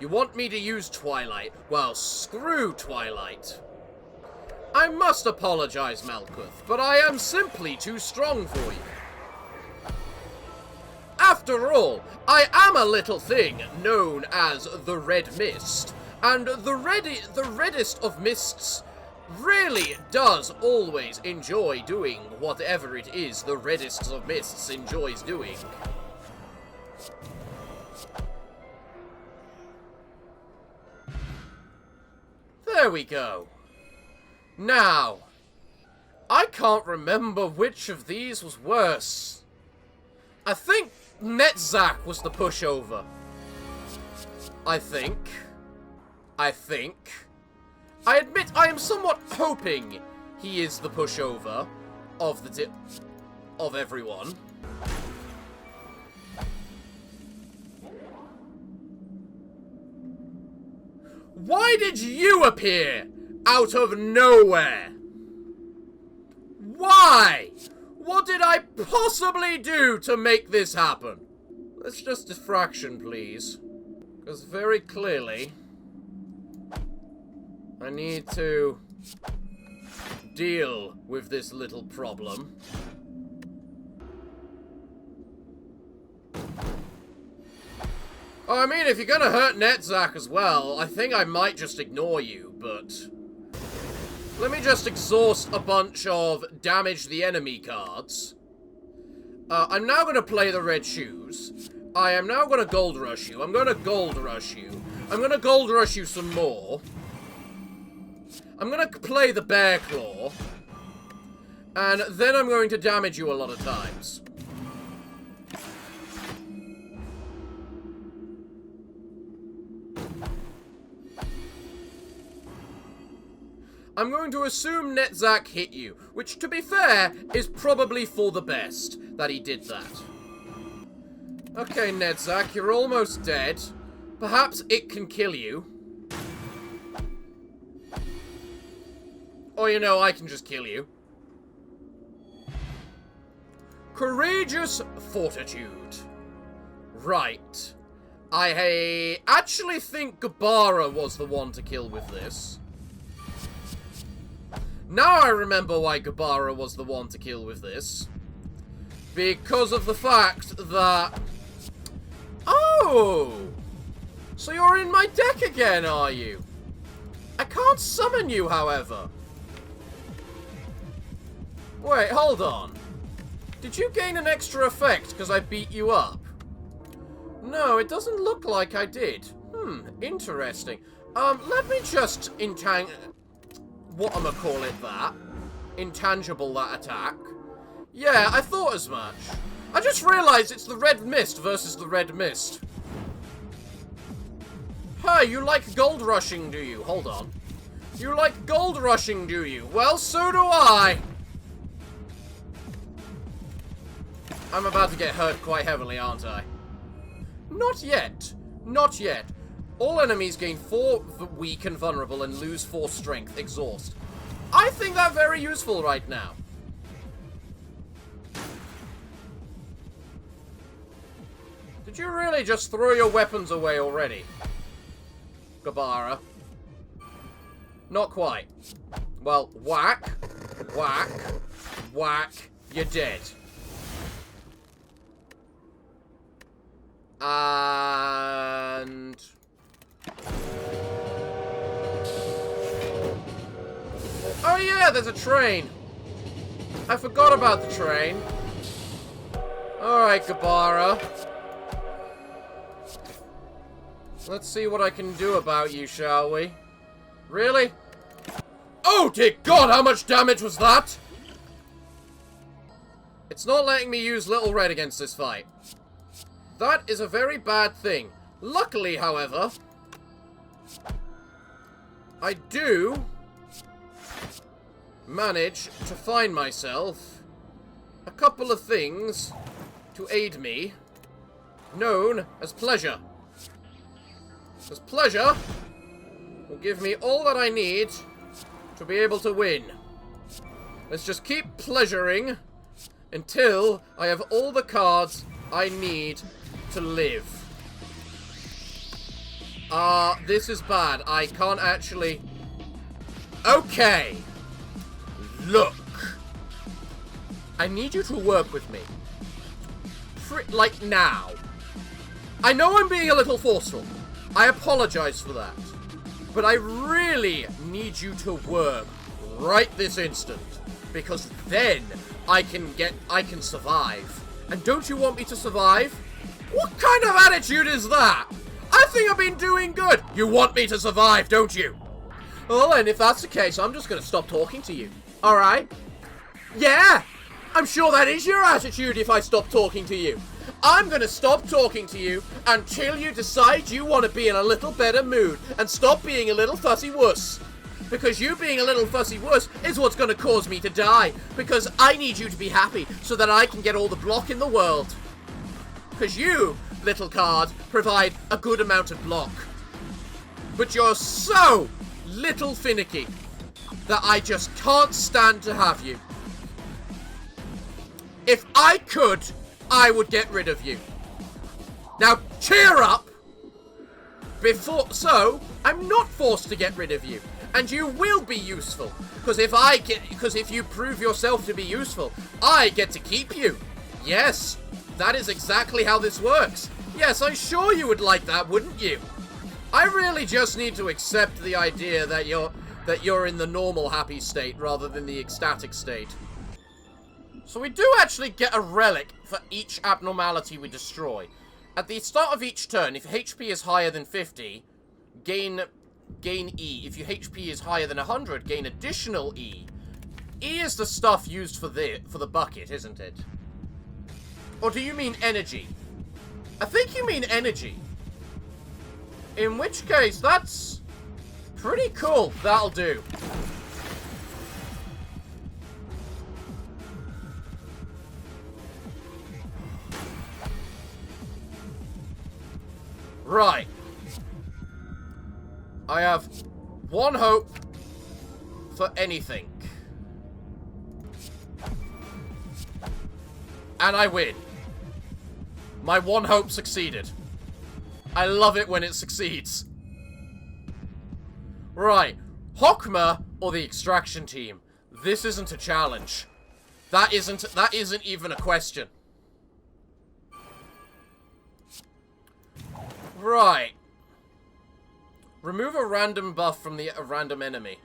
You want me to use Twilight? Well, screw Twilight. I must apologize, Malkuth, but I am simply too strong for you. After all, I am a little thing known as the Red Mist, and the reddest of mists really does always enjoy doing whatever it is the reddest of mists enjoys doing. There we go. Now, I can't remember which of these was worse. I think Netzach was the pushover. I admit I am somewhat hoping he is the pushover of everyone. Why did you appear out of nowhere? Why? What did I possibly do to make this happen? Let's just diffraction, please. Because very clearly... I need to deal with this little problem. Oh, I mean, if you're gonna hurt Netzach as well, I think I might just ignore you, but... let me just exhaust a bunch of damage the enemy cards. I'm now gonna play the red shoes. I am now gonna gold rush you. I'm gonna gold rush you. I'm gonna gold rush you some more. I'm gonna play the bear claw. And then I'm going to damage you a lot of times. I'm going to assume Netzach hit you, which, to be fair, is probably for the best that he did that. Okay, Netzach, you're almost dead. Perhaps it can kill you. Or, you know, I can just kill you. Courageous fortitude. Right. I actually think Gabara was the one to kill with this. Now I remember why Gabara was the one to kill with this. Because of the fact that... oh! So you're in my deck again, are you? I can't summon you, however. Wait, hold on. Did you gain an extra effect because I beat you up? No, it doesn't look like I did. Interesting. Let me just intangible that attack. Yeah, I thought as much. I just realized it's the red mist versus the red mist. Hey, you like gold rushing, do you? Hold on. You like gold rushing, do you? Well, so do I. I'm about to get hurt quite heavily, aren't I? Not yet. Not yet. All enemies gain 4 weak and vulnerable and lose 4 strength. Exhaust. I think that's very useful right now. Did you really just throw your weapons away already? Gabara? Not quite. Well, whack, whack, whack, you're dead. And... oh yeah, there's a train. I forgot about the train. Alright, Gabara. Let's see what I can do about you, shall we? Really? Oh, dear God, how much damage was that? It's not letting me use Little Red against this fight. That is a very bad thing. Luckily, however, I do manage to find myself a couple of things to aid me, known as pleasure. Because pleasure will give me all that I need to be able to win. Let's just keep pleasuring until I have all the cards I need to live. This is bad. I can't actually... okay. Look. I need you to work with me. Like now. I know I'm being a little forceful. I apologize for that. But I really need you to work right this instant. Because then I can survive. And don't you want me to survive? What kind of attitude is that? I think I've been doing good. You want me to survive, don't you? Well then, if that's the case, I'm just going to stop talking to you. Alright? Yeah! I'm sure that is your attitude if I stop talking to you. I'm going to stop talking to you until you decide you want to be in a little better mood and stop being a little fussy wuss. Because you being a little fussy wuss is what's going to cause me to die. Because I need you to be happy so that I can get all the block in the world. Because you, little card, provide a good amount of block. But you're so little finicky that I just can't stand to have you. If I could, I would get rid of you. Now, cheer up! So, I'm not forced to get rid of you. And you will be useful. Because if you prove yourself to be useful, I get to keep you. Yes, that is exactly how this works. Yes, I'm sure you would like that, wouldn't you? I really just need to accept the idea that you're in the normal happy state rather than the ecstatic state. So we do actually get a relic for each abnormality we destroy. At the start of each turn, if HP is higher than 50, gain E. If your HP is higher than 100, gain additional E. E is the stuff used for the bucket, isn't it? Or do you mean energy? I think you mean energy. In which case, that's pretty cool. That'll do. Right. I have one hope for anything. And I win. My one hope succeeded. I love it when it succeeds. Right. Hokma or the extraction team. This isn't a challenge. That isn't even a question. Right. Remove a random buff from a random enemy.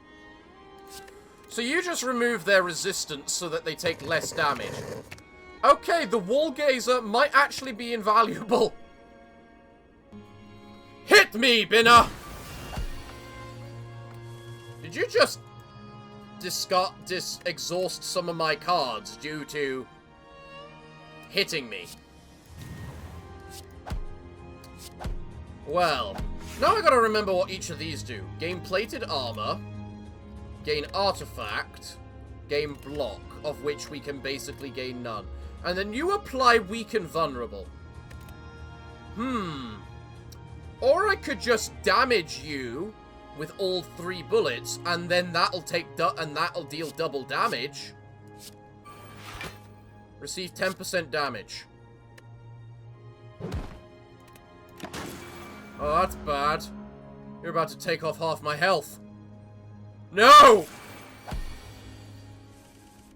So you just remove their resistance so that they take less damage. Okay, the wall gazer might actually be invaluable. Hit me, Binner! Did you just exhaust some of my cards due to hitting me? Well, now I gotta remember what each of these do. Gain plated armor, gain artifact, gain block, of which we can basically gain none. And then you apply weak and vulnerable. Or I could just damage you with all 3 bullets, and then that'll deal double damage. Receive 10% damage. Oh, that's bad. You're about to take off half my health. No!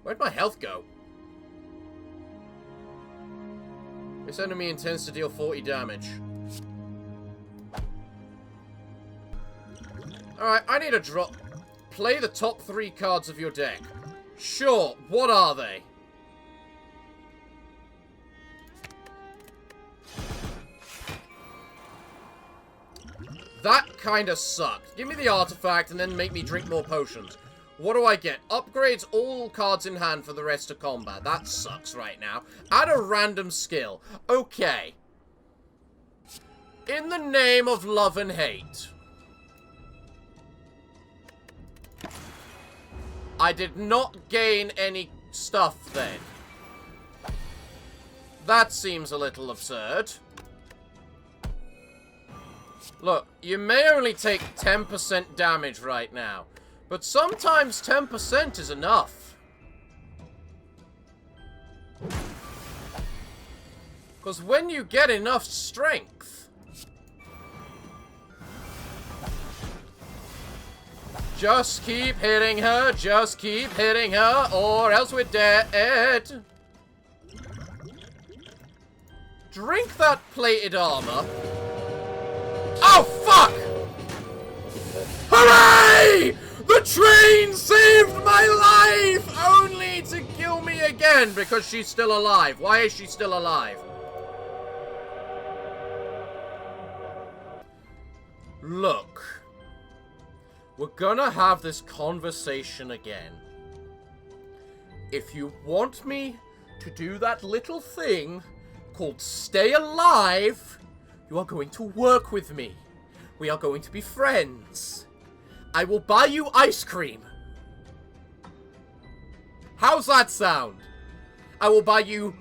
Where'd my health go? This enemy intends to deal 40 damage. Alright, I need to drop. Play the top 3 cards of your deck. Sure, what are they? That kinda sucked. Give me the artifact and then make me drink more potions. What do I get? Upgrades all cards in hand for the rest of combat. That sucks right now. Add a random skill. Okay. In the name of love and hate. I did not gain any stuff then. That seems a little absurd. Look, you may only take 10% damage right now, but sometimes 10% is enough. Because when you get enough strength, just keep hitting her, or else we're dead. Drink that plated armor. Oh, fuck! Hooray! The train saved my life! Only to kill me again because she's still alive. Why is she still alive? Look. We're gonna have this conversation again. If you want me to do that little thing called stay alive, you are going to work with me. We are going to be friends. I will buy you ice cream. How's that sound? I will buy you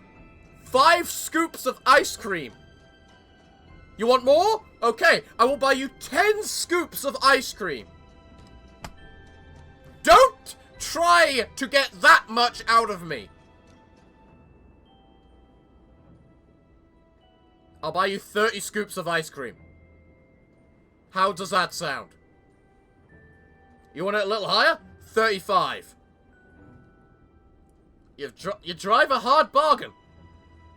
5 scoops of ice cream. You want more? Okay, I will buy you 10 scoops of ice cream. Don't try to get that much out of me. I'll buy you 30 scoops of ice cream. How does that sound? You want it a little higher? 35. You drive a hard bargain.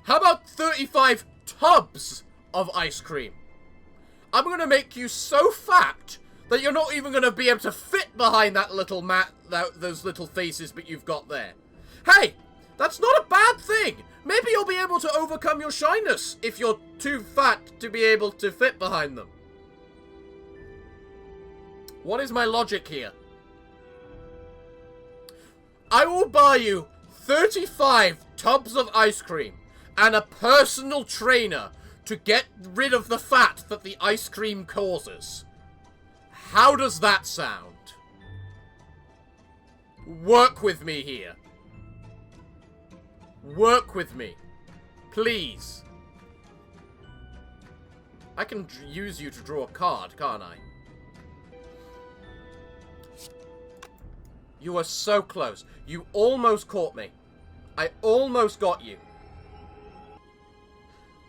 How about 35 tubs of ice cream? I'm going to make you so fat that you're not even going to be able to fit behind that little those little faces that you've got there. Hey, that's not a bad thing. Maybe you'll be able to overcome your shyness if you're too fat to be able to fit behind them. What is my logic here? I will buy you 35 tubs of ice cream and a personal trainer to get rid of the fat that the ice cream causes. How does that sound? Work with me here. Work with me. Please. I can use you to draw a card, can't I? You are so close. You almost caught me. I almost got you.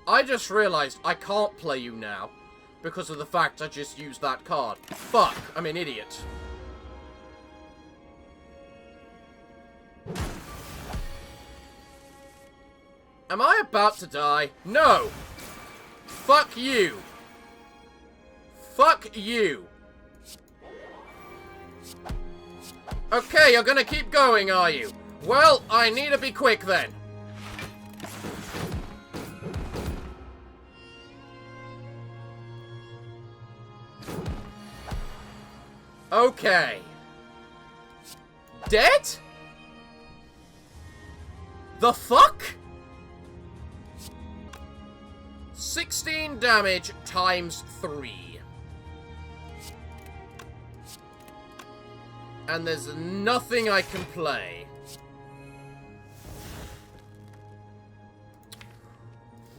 I just realized I can't play you now because of the fact I just used that card. Fuck, I'm an idiot. Am I about to die? No! Fuck you! Fuck you! Okay, you're gonna keep going, are you? Well, I need to be quick then. Okay. Dead? The fuck? 16 damage times 3. And there's nothing I can play.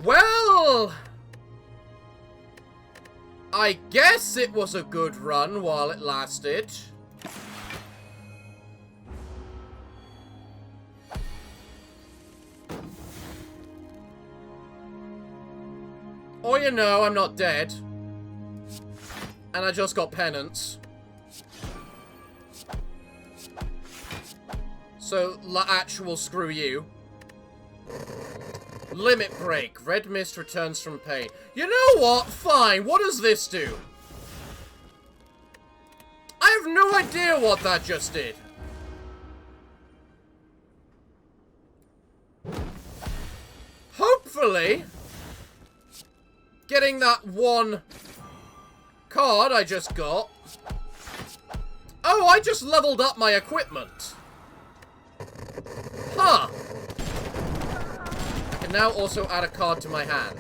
Well, I guess it was a good run while it lasted. Or you know, I'm not dead. And I just got penance. So, actual screw you. Limit break. Red mist returns from pain. You know what? Fine. What does this do? I have no idea what that just did. Hopefully, getting that one card I just got. Oh, I just leveled up my equipment. Huh. I can now also add a card to my hand.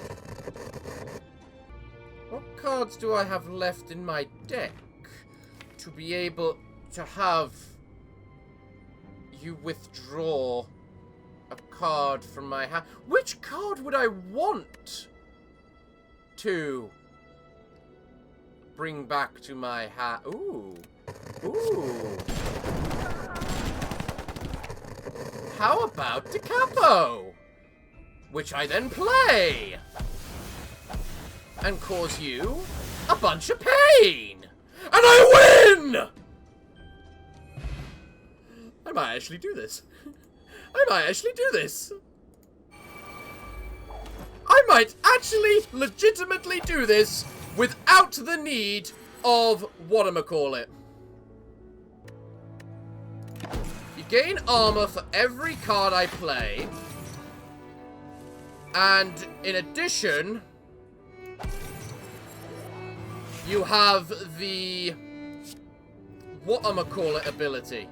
What cards do I have left in my deck to be able to have you withdraw a card from my hand? Which card would I want to bring back to my hand? Ooh. Ooh. How about DeCapo? Which I then play. And cause you a bunch of pain. And I win! I might actually do this. I might actually do this. I might actually legitimately do this without the need of whatchamacallit. You gain armor for every card I play. And in addition, you have the whatchamacallit ability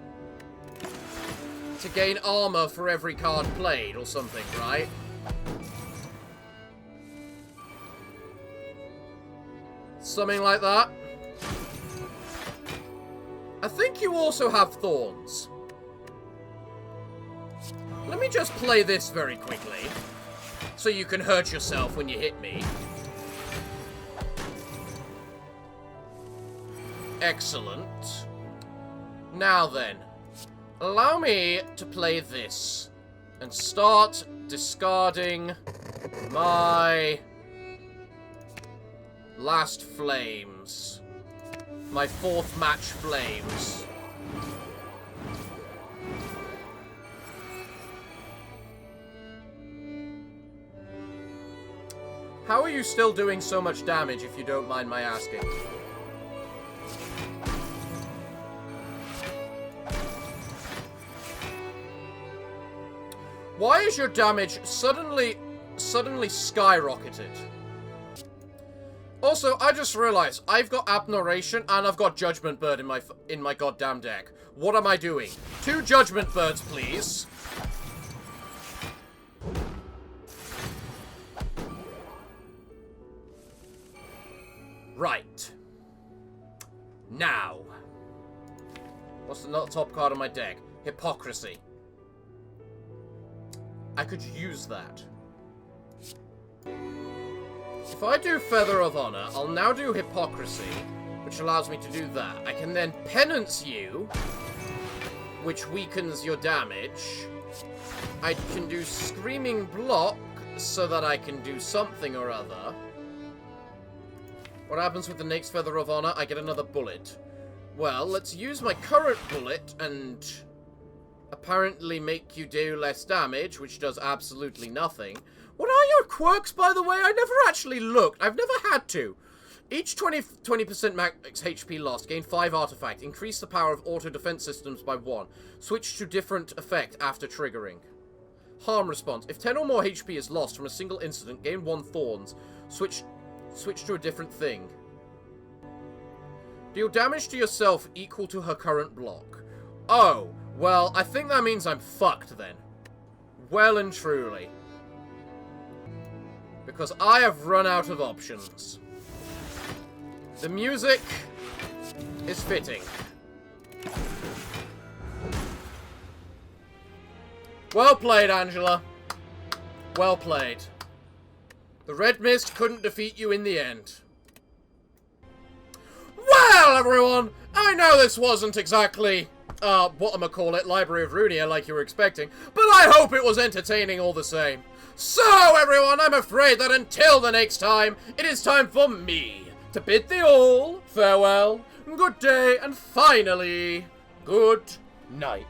to gain armor for every card played or something, right? Something like that. I think you also have thorns. Let me just play this very quickly, so you can hurt yourself when you hit me. Excellent. Now then, allow me to play this and start discarding my last flames. My 4th match flames. How are you still doing so much damage, if you don't mind my asking? Why is your damage suddenly skyrocketed? Also, I just realized I've got Abnormalities and I've got Judgment Bird in my goddamn deck. What am I doing? 2 Judgment Birds, please. Right. Now. What's the top card on my deck? Hypocrisy. I could use that. If I do Feather of Honor, I'll now do Hypocrisy, which allows me to do that. I can then Penance you, which weakens your damage. I can do Screaming Block, so that I can do something or other. What happens with the next Feather of Honor? I get another bullet. Well, let's use my current bullet and apparently make you do less damage, which does absolutely nothing. What are your quirks, by the way? I never actually looked. I've never had to. Each 20% max HP lost. Gain 5 artifact. Increase the power of auto defense systems by 1. Switch to different effect after triggering. Harm response. If 10 or more HP is lost from a single incident, gain 1 thorns. Switch to a different thing. Deal damage to yourself equal to her current block. Oh, well, I think that means I'm fucked then. Well and truly. Because I have run out of options. The music is fitting. Well played, Angela. Well played. The Red Mist couldn't defeat you in the end. Well, everyone, I know this wasn't exactly, whatchamacallit, Library of Ruina like you were expecting, but I hope it was entertaining all the same. So, everyone, I'm afraid that until the next time, it is time for me to bid thee all farewell, good day, and finally, good night.